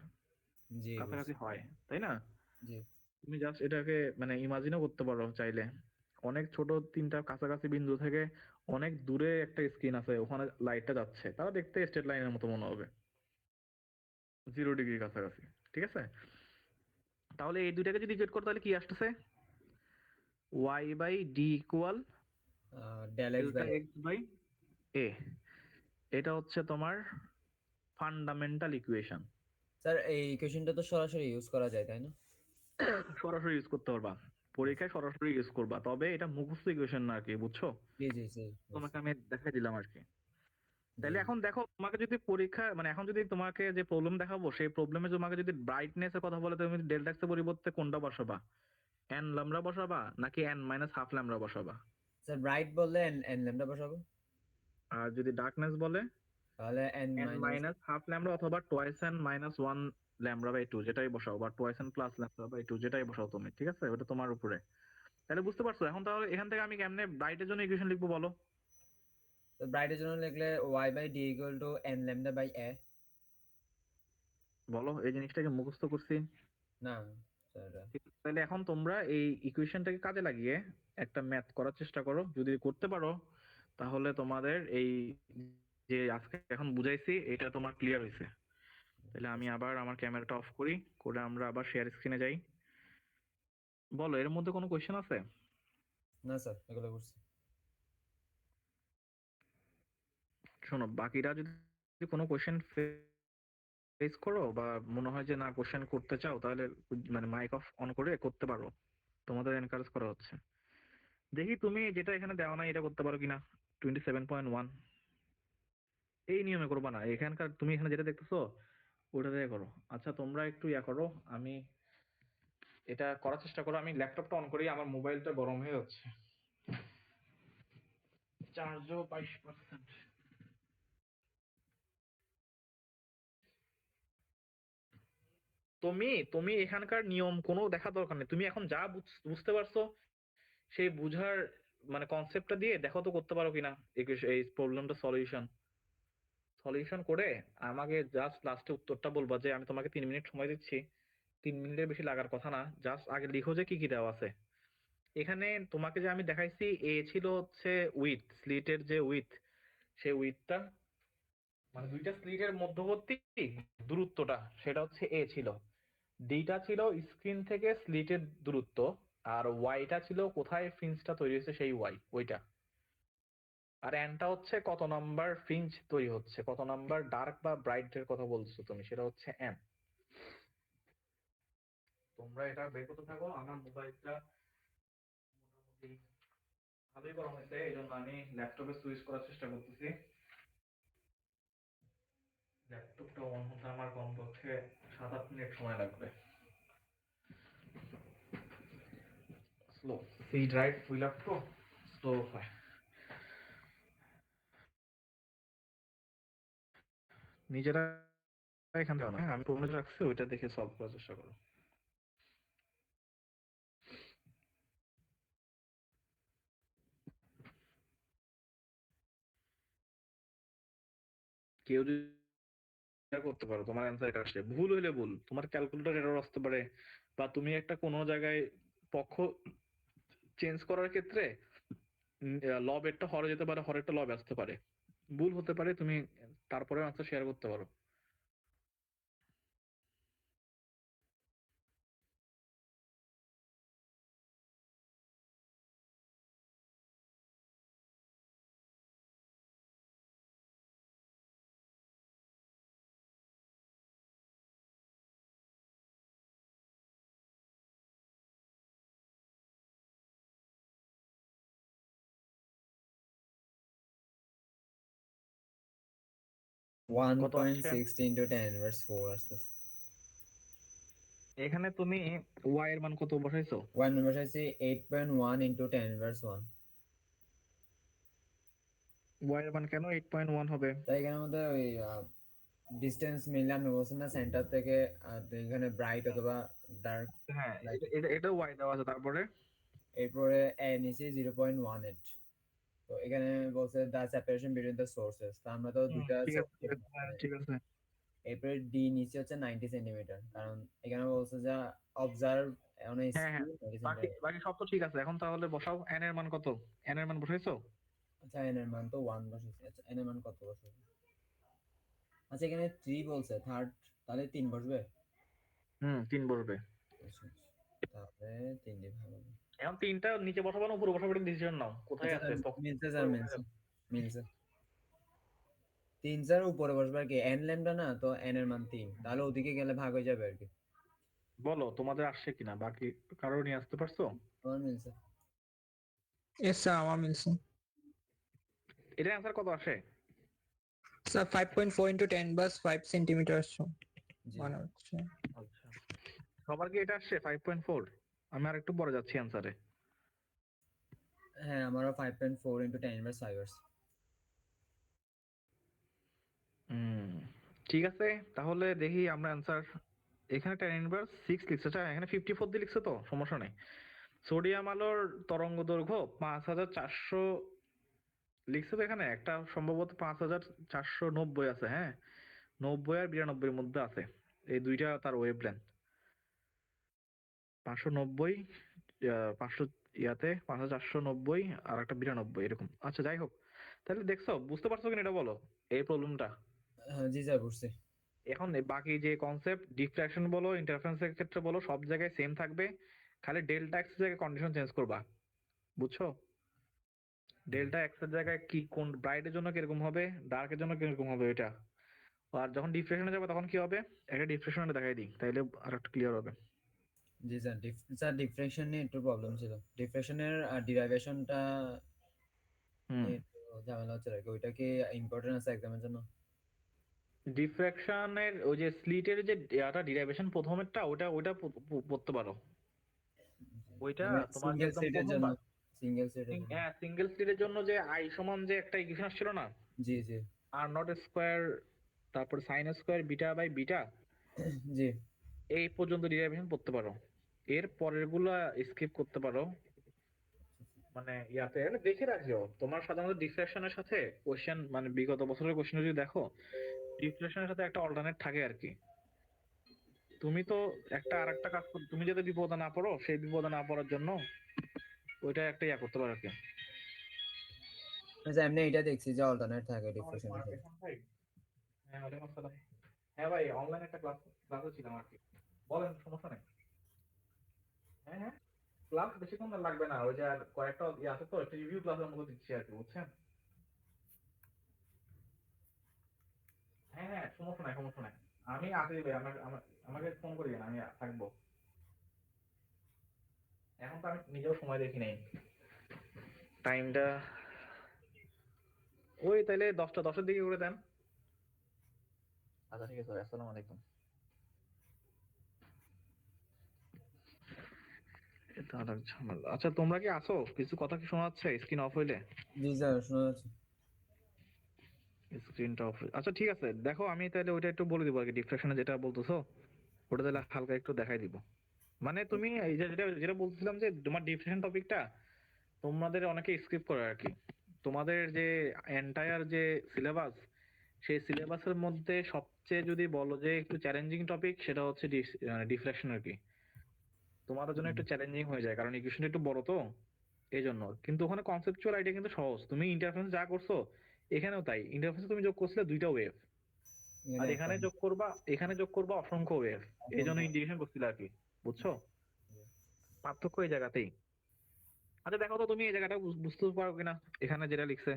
জি কাছাকাছি বুঝছি। হয়, তাই না? জি। তুমি জাস্ট এটাকে মানে ইমাজিনও করতে পারো চাইলে। অনেক ছোট তিনটা কাছাকাছি বিন্দু থেকে অনেক দূরে একটা স্ক্রিন আছে, ওখানে লাইটটা যাচ্ছে, তারা দেখতে স্ট্রেট লাইনের মতো মনে হবে, 0 ডিগ্রি কাছাকাছি। ঠিক আছে, তাহলে এই দুইটাকে যদি ইকুয়েট করো তাহলে কি আসতেছে? Y by D equal del x delta by a। X by A. এটা হচ্ছে তোমার ফান্ডামেন্টাল ইকুয়েশন। স্যার, এই ইকুয়েশনটা তো সরাসরি ইউজ করা যায় তাই না? সরাসরি ইউজ করতে পারবা, পরীক্ষায় সরাসরি ইউজ করবা, তবে এটা মুখস্থ ইকুয়েশন না আর কি, বুঝছো? জি জি জি তোমাকে বুঝছি। আমি দেখাই দিলাম আর কি। জি। তাহলে এখন দেখো, তোমাকে যদি পরীক্ষা মানে এখন যদি তোমাকে যে প্রবলেম দেখাবো, সেই প্রবলেমে তোমাকে যদি ব্রাইটনেস এর কথা বলে, তুমি ডেল্টা এক্স এর পরিবর্তে কোনটা বসাবা? এন ল্যামডা বসাবা নাকি এন মাইনাস হাফ ল্যামডা বসাবা? স্যার, ব্রাইট বললে n ল্যামডা বসাবো, আর যদি ডার্কনেস বলে তাহলে n N minus. Minus half lambda অথবা twice N minus one lambda by two, যেটাই বসাও, বা twice N plus lambda by two, যেটাই বসাও তুমি। ঠিক আছে, ওটা তোমার উপরে। তাহলে বুঝতে পারছো এখন? তাহলে এখান থেকে আমি কেমনে ব্রাইটের জন্য ইকুয়েশন লিখবো বলো? তো ব্রাইটের জন্য লিখলে y by d equal to n lambda by a। বলো, এই জিনিসটাকে মুখস্থ করছি। না স্যার, এটা ঠিক আছে, তাহলে এখন তোমরা এই ইকুয়েশনটাকে কাজে লাগিয়ে একটা ম্যাথ করার চেষ্টা করো। যদি করতে পারো তাহলে তোমাদের এই যে আজকে এখন বুঝাইছি এটা তোমার ক্লিয়ার হয়েছে। তাহলে আমি আবার আমার ক্যামেরাটা অফ করি, করে আমরা আবার শেয়ার স্ক্রিনে যাই। বলো, এর মধ্যে কোনো কোয়েশ্চেন আছে? না স্যার, এগুলো করছি। শোনো, বাকিরা যদি কোনো কোয়েশ্চেন ফেস করো বা মনে হয় যে না কোয়েশ্চেন করতে চাও, তাহলে মানে মাইক অফ অন করে করতে পারো, তোমাদের এনকারেজ করা হচ্ছে। দেখি তুমি যেটা এখানে দেওয়া নাই এটা করতে পারো কিনা। 27.1 এই নিয়মে করবা না, এখানকার তুমি এখানে যেটা দেখতেছো ওটা দিয়ে করো। আচ্ছা, তোমরা একটু ইয়া করো, আমি এটা করার চেষ্টা করো। আমি ল্যাপটপটা অন করি, আমার মোবাইলটা গরম হয়ে যাচ্ছে, চার্জও 22%। তুমি তুমি এখানকার নিয়ম কোনো দেখা দরকার নেই, তুমি এখন যা বুঝতে পারছো সেই বুঝার মানে কনসেপ্টটা দিয়ে দেখো তো করতে পারো কিনা এই প্রবলেমটা সলিউশন। সলিউশন করে আমাকে জাস্ট লাস্টে উত্তরটা বলবা, যে আমি তোমাকে 3 মিনিট সময় দিচ্ছি, 3 মিনিটের বেশি লাগার কথা না, জাস্ট আগে লিখো যে কি কি দেওয়া আছে এখানে। তোমাকে যে আমি দেখাইছি, এ ছিল হচ্ছে উইথ, স্লিটের যে উইথ, সেই উইথটা মানে দুইটা স্লিটের মধ্যবর্তী দূরত্বটা, সেটা হচ্ছে এ ছিল। ডিটা ছিল স্ক্রিন থেকে স্লিটের দূরত্ব, আর ওয়াইটা ছিল কোথায় ফ্রিঞ্জটা তৈরি হয়েছে সেই ওয়াই, ওইটা। আর এনটা হচ্ছে কত নাম্বার ফ্রিঞ্জ তৈরি হচ্ছে, কত নাম্বার ডার্ক বা ব্রাইট এর কথা বলছো তুমি, সেটা হচ্ছে এন। তোমরা এটা বের করতে থাকো। আমার মোবাইলটা মোটামুটি ভালোই গরম হয়েছে, এই জন্য আমি ল্যাপটপে সুইচ করার চেষ্টা করতেছি। ল্যাপটপটা অন হতে আমার কমপক্ষে 7-8 মিনিট সময় লাগবে। Slow, C drive full up তো স্লো হয়। নিজেরা এখান থেকে না, আমি প্রবলেম রাখছি, ওইটা দেখে সলভ করার চেষ্টা করো। কেউ যদি share করতে পারো তোমার অ্যান্সার এটা আসে, ভুল হইলে ভুল, তোমার ক্যালকুলেটর এরর আসতে পারে, বা তুমি একটা কোনো জায়গায় পক্ষ চেঞ্জ করার ক্ষেত্রে লবেরটা হরে যেতে পারে, হরেরটা লবে আসতে পারে, ভুল হতে পারে, তুমি তারপরে আনসার শেয়ার করতে পারো। কত আসছে 1.6 into 10 inverse 4 আসতেছে। এখানে? তুমি ওয়াই এর মান কত বসাইছো? 1 inverse আছে 8.1 into 10 inverse 1। ওয়াই এর মান কেন 8.1 হবে? তাই এখানের মধ্যে ওই ডিসটেন্স মিলে আমি বলছি না সেন্টার থেকে তো এখানে ব্রাইট অথবা ডার্ক হ্যাঁ, লাইট। এটা ওয়াই দেওয়া আছে, তারপরে এরপরে নিচে 0.18। তো এখানে বলছে দা সেপারেশন বিটুইন দ্য সোর্সেস, তো আমরা তো দুইটা ঠিক আছে, ঠিক source আছে, হ্যাঁ, ঠিক আছে। এরপরে ডি নিচে হচ্ছে 90 সেন্টিমিটার, কারণ এখানে বলছে যে অবজার্ভ অন এ হ্যাঁ, হ্যাঁ, স্কেল 90 বাকি সেন্টিমিটার। বাকি সব তো ঠিক আছে। এখন তাহলে বসাও এন এর মান কত। এন এর মান বসাইছো? আচ্ছা এন এর মান তো 1 বসেছে। আচ্ছা এন এর মান কত বসবে? আচ্ছা এখানে 3 বলছে থার্ড, তাহলে 3 বসবে। 3 বসবে। আচ্ছা, তাহলে 3 দিয়ে ভালো হবে। এখন 3টা নিচে বসাবো না উপরে বসাবো, ডিসিশন নাও, কোথায় আচ্ছা আছে মিলছে স্যার, মিলছে মিলছে। 3 স্যার উপরে বসবে আর কি, এন ল্যামডা না তো এন এর মান 3, তাহলে ওদিকে গেলে ভাগ হয়ে যাবে আর কি। বলো তোমাদের আসছে কিনা, বাকি কারো নিয়ে আসতে পারছো? আমার মিলছে। Yes, sir, আমার মিলছে। এটা অ্যান্সার কত আসে? স্যার 5.4 into 10 বাস 5 সেন্টিমিটার জি মানে হচ্ছে। আচ্ছা, সবার কি এটা আসছে 5.4? আমি আর একটু পরে যাচ্ছি অ্যান্সারে। হ্যাঁ, আমারও 5.4 into 10 inverse 5 আসছে। ঠিক আছে, তাহলে দেখি আমরা অ্যান্সার। এখানে tan ইনভার্স 6 লিখছে, আচ্ছা এখানে 54 দিয়ে লিখছে, তো সমস্যা নেই। সোডিয়াম আলোর তরঙ্গ দৈর্ঘ্য 5400 লিখছে, তো এখানে একটা সম্ভবত 5490 আছে, হ্যাঁ 90 আর 92 এর মধ্যে আছে, এই দুইটা তার ওয়েভলেন্থ। 590, 500 ইয়াতে 5490 আর একটা 92 এরকম। আচ্ছা যাই হোক, তাহলে দেখছো, বুঝতে পারছো কিনা এটা বলো, এই প্রবলেমটা। হ্যাঁ জি স্যার বুঝছি। এখন বাকি যে কনসেপ্ট ডিফ্রাকশন বলো, ইন্টারফারেন্সের ক্ষেত্রে বলো, সব জায়গায় সেম থাকবে, খালি ডেল্টা এক্স এর জায়গায় কন্ডিশন চেঞ্জ করবা, বুঝছো? ডেল্টা এক্স এর জায়গায় কি, কোন ব্রাইটের জন্য কিরকম হবে, ডার্কের জন্য কিরকম হবে এটা। আর যখন ডিফ্রেকশনে যাবে তখন কি হবে, একটা ডিফ্রেকশনে দেখাই দিই, তাইলে আর একটু ক্লিয়ার হবে। জি স্যার স্যার ডিফ্রেকশন নিয়ে একটু প্রবলেম ছিল, ডিফ্রেকশনের ডিরাইভেশনটা হুম, নিয়ে একটু ঝামেলা হচ্ছে আর কি। ওইটা কি ইম্পর্টেন্ট আছে এক্সামের জন্য? ডিফ্রাকশনের ওই যে স্লিটের যে ইয়াটা ডিরাইভেশন প্রথমেরটা, ওটা ওইটা পড়তে পারো, ওইটা তোমার যে সিঙ্গেল একদম সিটের জন্য, প্রথমবার। সিঙ্গেল সিটের জন্য। হ্যাঁ, সিঙ্গেল স্লিটের জন্য যে আই সমান যে একটা ইকুয়েশন আসছিল না, জি জি আর নট স্কোয়ার, তারপর sine square beta by beta, জি এই পর্যন্ত ডিরাইভেশন পড়তে পারো, এর পরের গুলা স্কিপ করতে পারো। মানে ইয়াতে মানে দেখে রাখিও, তোমার সাধারণত ডিফ্লেকশনের সাথে কোশ্চেন, মানে বিগত বছরের কোশ্চেন যদি দেখো, ডিফ্লেকশনের সাথে একটা অল্টারনেট থাকে আর কি। তুমি তো একটা আর একটা কাজ তুমি যাতে বিপদে না পড়ো, সেই বিপদে না পড়ার জন্য ওইটা একটা ইয়া করতে পারো আর কি। আচ্ছা এমনি এটা দেখছি যে অল্টারনেট থাকে ডিফ্রেকশনের সাথে। হ্যাঁ, ওয়ালাইকুম আসসালাম। হ্যাঁ ভাই, অনলাইন একটা ক্লাসে ছিলাম আর কি, বলেন, সমস্যা নেই। হ্যাঁ, হ্যাঁ, ক্লাস বেশিক্ষণ আর লাগবে না, ওই যে আর কয়েকটা ইয়ে আছে তো, একটা রিভিউ ক্লাসের মতো দিচ্ছি আর কি, বুঝছেন? হ্যাঁ, হ্যাঁ, সমস্যা নাই, সমস্যা নাই, আমি আছি ভাই, আমাকে ফোন করিয়েন, আমি থাকবো। এখন তো আমি নিজেও সময় দেখি নাই, টাইমটা ওই তাইলে 10টার দিকে করে দেন। আচ্ছা ঠিক আছে, আসসালামু আলাইকুম। এটা আর এক ঝামেলা। আচ্ছা তোমরা কি আছো, কিছু কথা কি শোনা যাচ্ছে স্ক্রিন অফ হইলে? জি স্যার শোনা যাচ্ছে। স্ক্রিনটা অফ, আচ্ছা ঠিক আছে, দেখো আমি তাহলে ওইটা একটু বলে দিব আর কি, ডিফ্লেকশনে যেটা বলতেছো ওটা তাহলে হালকা একটু দেখাই দিব। মানে তুমি এই যে যেটা যেটা বলছিলাম যে তোমার ডিফ্লেকশন টপিকটা তোমাদের অনেকে স্কিপ করে আর কি, তোমাদের যে এন্টায়ার যে সিলেবাস সেই সিলেবাসের মধ্যে সবচেয়ে যদি বলো যে একটু চ্যালেঞ্জিং টপিক, সেটা হচ্ছে ডিফ্লেকশন আর কি। তোমাদের জন্য একটু চ্যালেঞ্জিং হয়ে যায়, কারণ ইকুয়েশন একটু বড় তো, এই জন্য। কিন্তু ওখানে কনসেপচুয়াল আইডিয়া কিন্তু সহজ। তুমি ইন্টারফেস যা করছো এখানেও তাই। ইন্টারফেসে তুমি যোগ করছিলে 2টা ওয়েভ, আর এখানে যোগ করবা অসংখ্য ওয়েভ। এই জন্য ইন্ডিকেশন করছিলে আর কি, বুঝছো? পার্থক্য এই জায়গাতেই। আচ্ছা দেখো তো তুমি এই জায়গাটা বুঝতে পারো কিনা, এখানে যেটা লিখছে।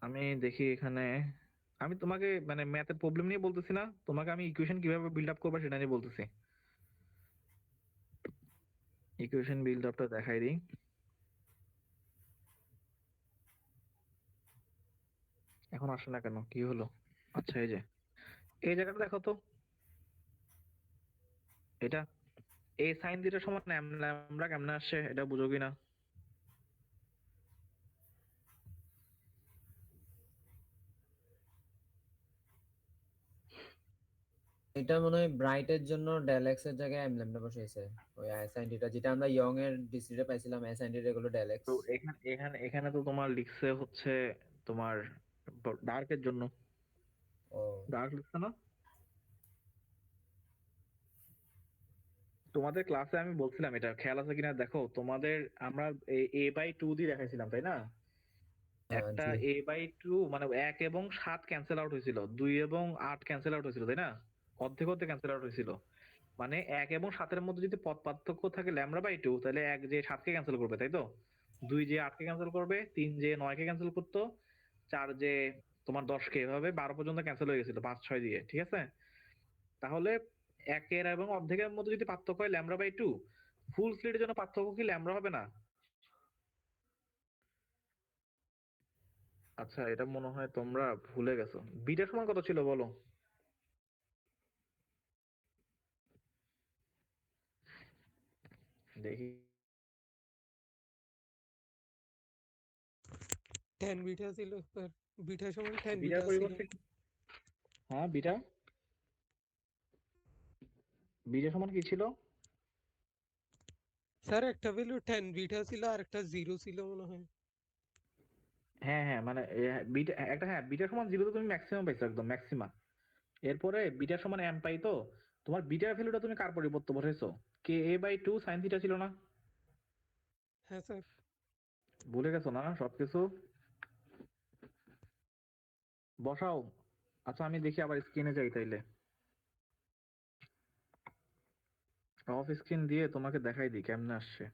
আমি দেখি এখানে, আমি তোমাকে মানে ম্যাথের প্রবলেম নিয়ে বলতেছি না, তোমাকে আমি ইকুয়েশন কিভাবে বিল্ড আপ করবা সেটা নিয়ে বলতেছি। ইকুয়েশন বিল্ড আপটা দেখাই দিই। এখন আসে না কেন, কি হলো? আচ্ছা এই যে এই জায়গাটা দেখো তো, এটা এ সাইন থিটা সমান ল্যামডা কেমনে আসছে, এটা বুঝো কিনা? এটা মনে হয় ব্রাইটের জন্য ডেল এক্স এর জায়গায় এম ল্যামডা বসাইছে। ওই আইএসআইনটিটা যেটা আমরা ইয়ং এর ডিসিটা পাইছিলাম, আইএসআইনটিটা এগুলো ডেল এক্স। তো এখানে তো তোমার লিখছে হচ্ছে তোমার ডার্কের জন্য, ও ডার্ক লিখছে না? তোমাদের ক্লাসে আমি বলছিলাম, এটা খেয়াল আছে কিনা দেখো তোমাদের। আমরা a/2 দিয়ে দেখাইছিলাম তাই না? একটা জি a/2 মানে 1 এবং 7 ক্যান্সেল আউট হয়েছিল, 2 এবং 8 ক্যান্সেল আউট হয়েছিল তাই না? অর্ধেক অর্ধেক ক্যান্সেল আউট হয়েছিল। মানে 1 এবং 7 এর মধ্যে যদি পদ পার্থক্য থাকে λ/2, তাহলে 1 যে 7 কে ক্যান্সেল করবে তাই তো, 2 যে 8 কে ক্যান্সেল করবে, 3 যে 9 কে ক্যান্সেল করতো, 4 যে তোমার 10 কে, এভাবে 12 পর্যন্ত ক্যান্সেল হয়ে গেছিল 5 6 দিয়ে, ঠিক আছে? তাহলে 1 এর এবং অর্ধেকের মধ্যে যদি পার্থক্য হয় λ/2, ফুল স্লিটের জন্য পার্থক্য কি ল্যামডা হবে না? আচ্ছা এটা মনে হয় তোমরা ভুলে গেছো। বিটা সমান কত ছিল বলো? দেখি। 10 বিটা ছিল স্যার, বিটা সমান 10 বিটার বিটা ছিল। পরিবর্তে হ্যাঁ বিটা সমান কি ছিল? স্যার একটা ভ্যালু 10 বিটা ছিল আর একটা 0 ছিল মনে হয়। হ্যাঁ মানে বিটা একটা, হ্যাঁ বিটা সমান 0 তো তুমি ম্যাক্সিমাম পাইছো, একদম ম্যাক্সিমাম। এরপরে বিটা সমান m পাই তো, তোমার বিটার ভ্যালুটা তুমি কার পরিবর্তে বসাইছো? ka/2 sin থিটা ছিল না? হ্যাঁ স্যার। ভুলে গেছো না সবকিছু? বসাও। আচ্ছা আমি দেখি আবার স্ক্রিনে যাই তাইলে, অফ স্ক্রিন দিয়ে তোমাকে দেখাই দিই কেমনে আসছে।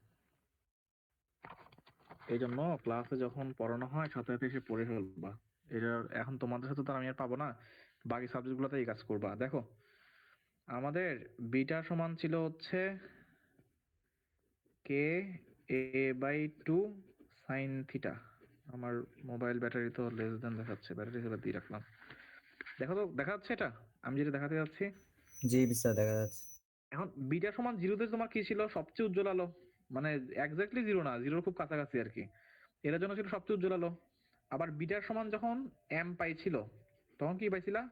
এই জন্য ক্লাসে যখন পড়ানো হয় সাথে সাথে এসে পড়ে ফেলবা। এটা এখন তোমাদের সাথে তো আমি আর পাবো না, বাকি সাবজেক্ট গুলোতে এই কাজ করবা। দেখো আমাদের বিটা সমান ছিল হচ্ছে ka/2 sin থিটা। আমার মোবাইল ব্যাটারি তো লেস দেন দেখাচ্ছে, ব্যাটারি সেটা দিয়ে রাখলাম। দেখো তো দেখা যাচ্ছে এটা আমি যেটা দেখাতে যাচ্ছি? জি বিস্তার দেখা যাচ্ছে। এখন বিটা সমান 0 তে তোমার কি ছিল সবচেয়ে উজ্জ্বল আলো? মানে এক্স্যাক্টলি 0 না, 0 খুব কাছাকাছি আর কি। এটার জন্য ছিল সবচেয়ে উজ্জ্বল আলো। আবার বিটার সমান যখন m পাইছিল, তখন কি পাইছিলা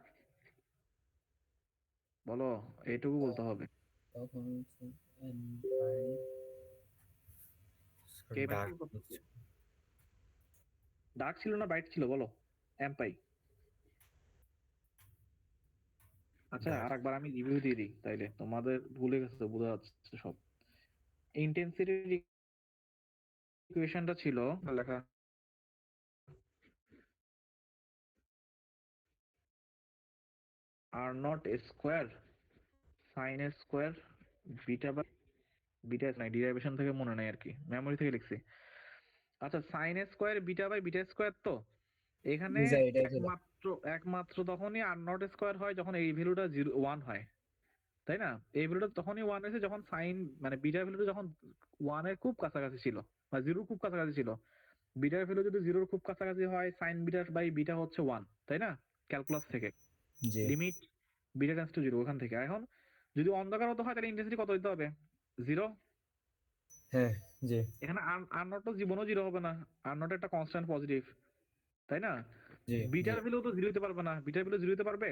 বলো? এইটুকু বলতে হবে। তখন হচ্ছে n পাই কে ডার্ক। পাইছিল? ডার্ক ছিল না ব্রাইট ছিল বলো? m পাই। আচ্ছা ডার্ক আরেকবার আমি রিভিউ দিয়ে দিই তাইলে, তোমাদের ভুলে গেছে তো বোঝা যাচ্ছে সব। ইন্টেন্সিটির ইকুয়েশনটা ছিল লেখা r0 square sin square beta by beta নাই, ডিরাইভেশন থেকে মনে নাই আর কি, মেমোরি থেকে লিখছি। আচ্ছা sin square beta by beta square তো এখানে জি স্যার এটাই ছিল। একমাত্র একমাত্র তখনই r0 স্কয়ার হয় যখন এই ভ্যালুটা 1 হয়, তাই না? এই ভ্যালুটা তখনই 1 হয়েছে যখন সাইন মানে বিটার ভ্যালুটা যখন 1 এর খুব কাছাকাছি ছিল বা 0 খুব কাছাকাছি ছিল। বিটার ভ্যালু যদি 0 খুব কাছাকাছি হয়, সাইন বিটা বাই বিটা হচ্ছে 1, তাই না? ক্যালকুলাস থেকে জি লিমিট বিটা টেন্ডস টু 0 ওখান থেকে। এখন যদি অন্ধকার মতো হয় তাহলে ইন্টেন্সিটি কত দিতে হবে? 0। হ্যাঁ জি এখানে আর নট তো জীবনও 0 হবে না, আর নট একটা কনস্ট্যান্ট পজিটিভ, তাই না? জি জি বিটার ভ্যালু তো 0 হতে পারবে না, বিটার ভ্যালু 0 হতে পারবে?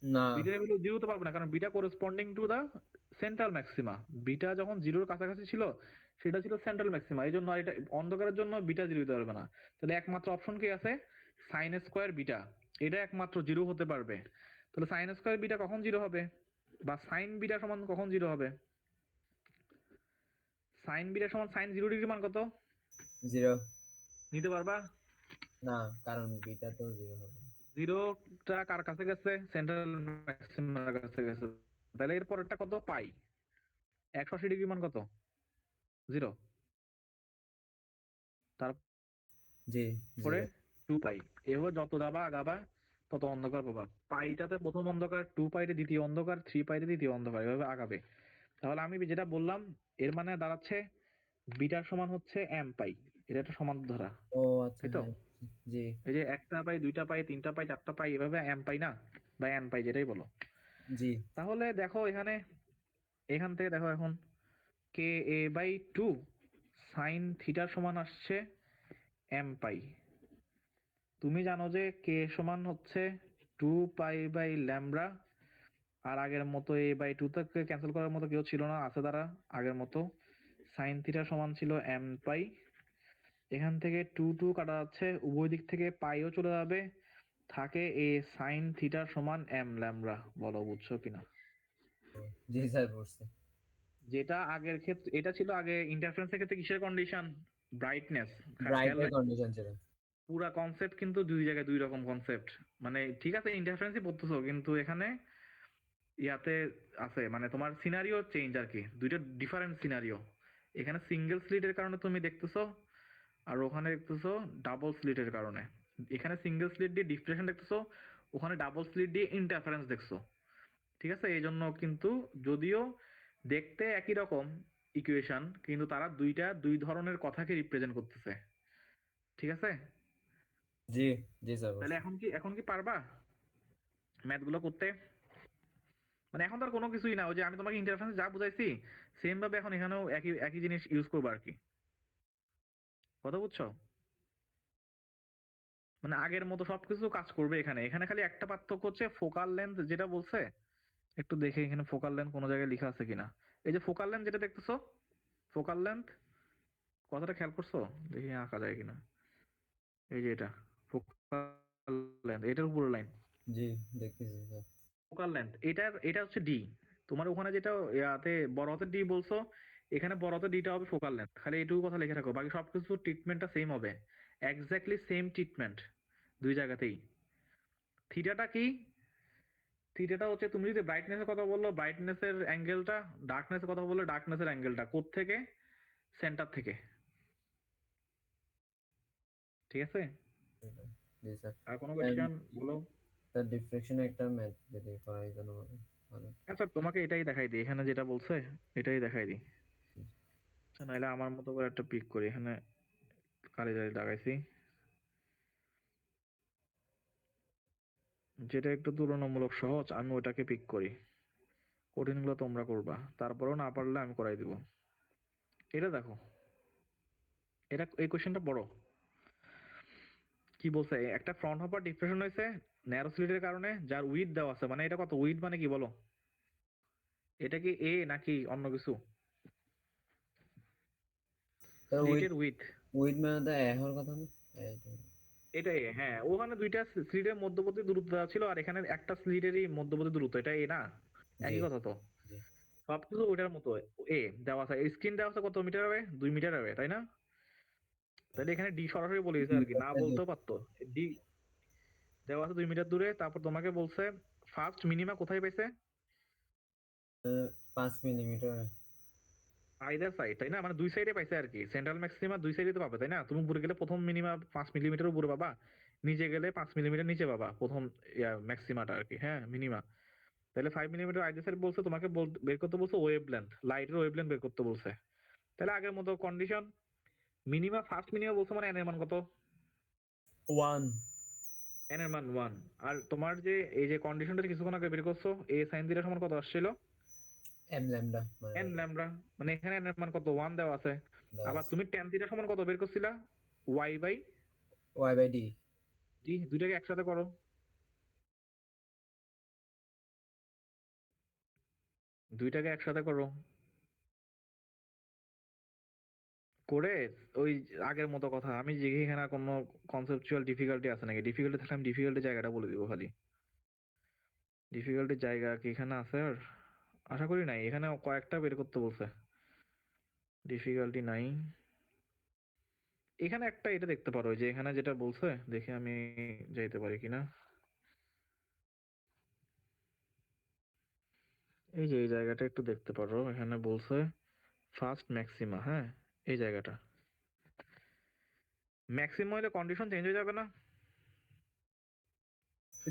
না বিটার ভ্যালু 0 হতে পারবে না, কারণ beta corresponding to the central maxima. Beta যখন 0 এর কাছাকাছি ছিল সেটা ছিল সেন্ট্রাল ম্যাক্সিমা। এই জন্য এটা অন্ধকারের জন্য বিটা জিরো দিতে পারবে না। তাহলে একমাত্র অপশন কি আছে? সাইন স্কোয়ার বিটা, এটা একমাত্র জিরো হতে পারবে। তাহলে সাইন স্কোয়ার বিটা কখন জিরো হবে, বা সাইন বিটা সমান কখন জিরো হবে? সাইন বিটা সমান সাইন 0 ডিগ্রি মান কত 0 নিতে পারবা? না, কারণ বিটা তো 0 হবে না। জিরোটা কার কাছে গেছে? সেন্ট্রাল ম্যাক্সিমার কাছে গেছে। তাহলে এর পরেরটা কত? পাই। 180 ডিগ্রি মান কত? 0। জি তারপরে 0 2 পাই। এভাবে যত যাবা আগাবা তত অন্ধকার পাবা। পাইটাতে প্রথম অন্ধকার, 2 পাইতে দ্বিতীয় অন্ধকার, 3 পাইতে তৃতীয় অন্ধকার, এভাবে আগাবে। তাহলে আমি যেটা বললাম এর মানে দাঁড়াচ্ছে বিটার সমান হচ্ছে এম পাই। এটা একটা সমান ধরা, ও আচ্ছা, তাই তো? হ্যাঁ, জি এই যে একটা পাই, দুইটা পাই, তিনটা পাই, চারটা পাই, এভাবে এম পাই না, বা এন পাই, যেটাই বলো। জি তাহলে দেখো এখানে, এখান থেকে দেখো এখন কে এ বাই 2 সাইন থিটার সমান আসছে এম পাই। তুমি জানো যে কে সমান হচ্ছে 2 পাই বাই ল্যামডা। আর আগের মতো এ বাই 2 থেকে ক্যান্সেল করার মতো কেউ ছিল না, আছে দ্বারা আগের মতো। সাইন থিটা সমান ছিল এম পাই। এখান থেকে 2 কাটা যাচ্ছে, উভয় দিক থেকে পাইও চলে যাবে, থাকে এ সাইন থিটা সমান এম ল্যামডা। বলো বুঝছো কিনা? জি স্যার, বুঝছি। যেটা আগের ক্ষেত্রে, এটা ছিল আগে ইন্টারফারেন্সের ক্ষেত্রে কিসের কন্ডিশন? ব্রাইটনেস। খেয়াল ব্রাইটের রাখ, কন্ডিশন ছিল। পুরা কনসেপ্ট কিন্তু দুই জায়গায় দুই রকম কনসেপ্ট। মানে ঠিক আছে ইন্টারফারেন্সই পড়তেছো, কিন্তু এখানে ইয়াতে আছে মানে তোমার সিনারিও চেঞ্জ আর কি, দুইটা ডিফারেন্ট সিনারিও। এখানে সিঙ্গেল স্লিটের কারণে তুমি দেখতেছো, আর ওখানে দেখতেছো ডাবল স্লিটের কারণে। এখানে সিঙ্গেল স্লিট দিয়ে ডিফ্লেকশন দেখতেছো, ওখানে ডাবল স্লিট দিয়ে ইন্টারফারেন্স দেখছো। ঠিক আছে, এই জন্য কিন্তু যদিও দেখতে একই রকম ইকুয়েশন, কিন্তু তারা দুইটা দুই ধরনের কথাকে রিপ্রেজেন্ট করতেছে। ঠিক আছে, জি জি স্যার, তাহলে বুঝছি। এখন কি পারবা ম্যাথ গুলো করতে? মানে এখন তো আর কোনো কিছুই না, ওই যে আমি তোমাকে ইন্টারফারেন্স যা বুঝাইছি সেম ভাবে এখন এখানেও একই একই জিনিস ইউজ করবো আর কি। কথা বুঝছো? মানে আগের মতো সবকিছু কাজ করবে এখানে। এখানে খালি একটা পার্থক্য হচ্ছে ফোকাল লেন্থ যেটা বলছে। একটু দেখে এখানে ফোকাল লেন্থ কোনো জায়গায় লেখা আছে কিনা। এই যে ফোকাল লেন্থ যেটা দেখতেছো, ফোকাল লেন্থ কথাটা খেয়াল করছো? দেখি আঁকা যায় কিনা। এই যে এটা ফোকাল লেন্থ, এটার উপরের লাইন জি দেখতেছি স্যার। Focal length. এটা হচ্ছে ডি। তোমার ওখানে যেটা ইয়াতে বড় হাতের ডি বলছো, এখানে বড় হাতের ডিটা হবে ফোকাল লেন্থ। খালি এইটুকু কথা লিখে রাখো, বাকি সবকিছু ট্রিটমেন্টটা সেম হবে। এক্স্যাক্টলি সেম ট্রিটমেন্ট দুই জায়গাতেই। থিটাটা কি? থিটাটা হচ্ছে তুমি যদি ব্রাইটনেসের কথা বললো, ব্রাইটনেসের অ্যাঙ্গেলটা, ডার্কনেসের কথা বললে ডার্কনেসের অ্যাঙ্গেলটা থেকে, সেন্টার থেকে। ঠিক আছে, জি স্যার। আর কোনো কোয়েশ্চেন বলো। স্যার ডিফ্লেকশনে একটা ম্যাথ যদি করাই যেন ভালো। আচ্ছা তোমাকে এটাই দেখাই দিই, এখানে যেটা বলছে এটাই দেখাই দিই। আচ্ছা, নাহলে আমার মতো করে একটা পিক করি, এখানে কালি জালি লাগাইছি, যেটা একটু তুলনামূলক সহজ আমি ওটাকে পিক করি। কঠিনগুলো তোমরা করবা, তারপরেও না পারলে আমি করাই দিব। এটা দেখো, এটা এই কোশ্চেনটা বড়। কি বলছে? একটা ফ্রন্ট হপার ডিপ্রেশন হয়েছে ন্যারো স্লিটের কারণে, যার উইথ দেওয়া আছে। মানে এটা কত? উইথ মানে কি বলো? এটা কি এ নাকি অন্য কিছু? স্যার স্লিটের উইথ উইথ মানে তো হওয়ার কথা না? এটা এ, হ্যাঁ। ওখানে দুইটা স্লিটের মধ্যবর্তী দূরত্ব দেওয়া ছিল, আর এখানে একটা স্লিটেরই মধ্যবর্তী দূরত্ব, এটা এ না? জি একই কথা তো। জি সবকিছু ওইটার মতো। এ দেওয়া আছে, স্ক্রিন দেওয়া আছে কত মিটার হবে? 2 মিটার হবে, তাই না? তাহলে এখানে ডি সরাসরি বলে দিয়েছে আর কি, না বলতেও পারতো। ডি দেওয়া আছে 2 মিটার দূরে। তারপর তোমাকে বলছে ফার্স্ট মিনিমা কোথায় পাইছে? 5 মিলিমিটার। আইদার সাইড, তাই না? মানে দুই সাইডে পাইছে আর কি। সেন্ট্রাল ম্যাক্সিমা দুই সাইডে তো পাবে, তাই না? তুমি উপরে গেলে প্রথম মিনিমা 5 মিলিমিটার উপরে পাবা, নিচে গেলে 5 মিলিমিটার নিচে পাবা প্রথম ম্যাক্সিমাটা আর কি, হ্যাঁ মিনিমা। তাহলে 5 মিলিমিটার আইদার সাইড বলছে, তোমাকে বের করতে বলছে ওয়েভ লেন্থ, লাইটের ওয়েভ লেন্থ বের করতে বলছে। তাহলে আগের মতো কন্ডিশন, মিনিমা ফার্স্ট মিনিমা বলছে মানে এন এর মান কত? 1 এন এর মান 1। আর তোমার যে এই যে কন্ডিশনটা কিছুক্ষণ আগে বের করছো, এ সাইন থিটা সমান কত আসছিল? এম ল্যামডা এন মানে ল্যামডা। মানে এখানে এন এর মান কত? 1 দেওয়া আছে। আবার দাস তুমি ট্যান থিটা সমান কত বের করছিলা? Y by Y by D. D. দুইটাকে একসাথে করো, দুইটাকে একসাথে করো। করে ওই আগের মতো কথা, আমি দেখি এখানে আর কোনো কনসেপচুয়াল ডিফিকাল্টি আছে নাকি। ডিফিকাল্টি থাকলে আমি ডিফিকাল্টি জায়গাটা বলে দিব খালি। ডিফিকাল্টির জায়গা কি এখানে আছে আর? আশা করি নাই, এখানে কয়েকটা বের করতে বলছে। ডিফিকাল্টি নাই এখানে। একটা এটা দেখতে পারো, ওই যে এখানে যেটা বলছে, দেখে আমি যাইতে পারি কিনা। এই যে এই জায়গাটা একটু দেখতে পারো, এখানে বলছে ফার্স্ট ম্যাক্সিমা। হ্যাঁ, এই জায়গাটা ম্যাক্সিমাম হলে কন্ডিশন চেঞ্জ হয়ে যাবে না?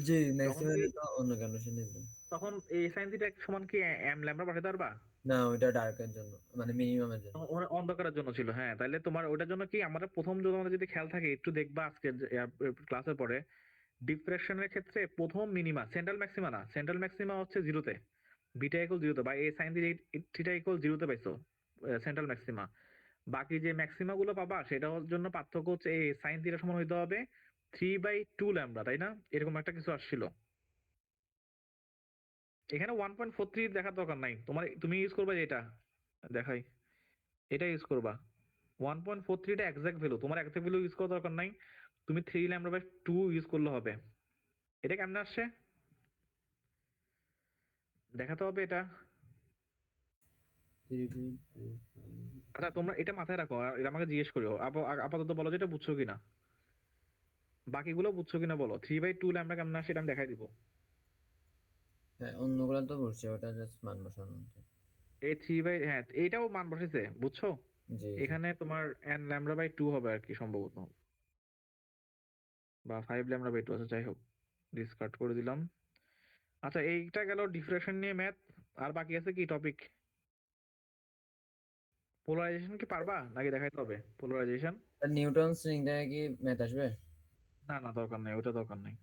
জি, তখন ম্যাক্সিমাম কি, তো অন্য কন্ডিশন দিবেন। তখন এই সাইন থিটা সমান কি এম ল্যামডা পাঠাতে পারবা? না, ওইটা ডার্কের জন্য, মানে মিনিমামের জন্য। অন্ধকারের জন্য ছিল, হ্যাঁ। তাহলে তোমার ওটার জন্য কি, আমাদের প্রথম আমাদের যদি খেয়াল থাকে একটু দেখবা আজকে ক্লাসের পরে, ডিফ্রেকশনের ক্ষেত্রে প্রথম মিনিমা সেন্ট্রাল ম্যাক্সিমা না, সেন্ট্রাল ম্যাক্সিমা হচ্ছে জিরোতে, বিটা ইকুয়াল জিরোতে, বা এ সাইন থিটা ইকুয়াল জিরোতে পাইছো সেন্ট্রাল ম্যাক্সিমা। বাকি যে ম্যাক্সিমা গুলো পাবা সেটার জন্য পার্থক্য হচ্ছে এই সাইন থিটা সমান হইতে হবে 3/2 ল্যামডা, তাই না? এরকম একটা কিছু আসছিল। এখানে 1.43 দেখার দরকার নাই তোমার, তুমি ইউজ করবে যেটা দেখাই, এটা ইউজ করবা। 1.43 টা এক্সাক্ট ভ্যালু, তোমার এক্সাক্ট ভ্যালু ইউজ করার দরকার নাই। তুমি 3 ল্যামডা/2 ইউজ করলে হবে। এটা কেমনে আসছে দেখাতে হবে এটা। আচ্ছা তোমরা এটা মাথায় রাখো, আর এটা আমাকে জিজ্ঞেস করিও। আপাতত বলো যেটা বুঝছো কিনা, বাকিগুলো বুঝছো কিনা বলো। 3/2 ল্যামডা কেমনে আসে এটা আমি দেখাই দিব। হ্যাঁ, অন্যগুলো তো বলছে, ওটা জাস্ট মান বসানো হচ্ছে। এই হ্যাঁ এইটাও মান বসেছে, বুঝছো? জি, জি। এখানে তোমার n λ/2 হবে আর কি সম্ভবত, বা 5 λ/2 আছে, যাই হোক ডিসকার্ড করে দিলাম। আচ্ছা এইটা গেল ডিফ্রেকশন নিয়ে ম্যাথ। আর বাকি আছে কি টপিক? পোলারাইজেশন কি পারবা নাকি দেখাইতে হবে পোলারাইজেশন? আর নিউটন রিং থেকে কি ম্যাথ আসবে? না না, দরকার নেই, ওটা দরকার নেই।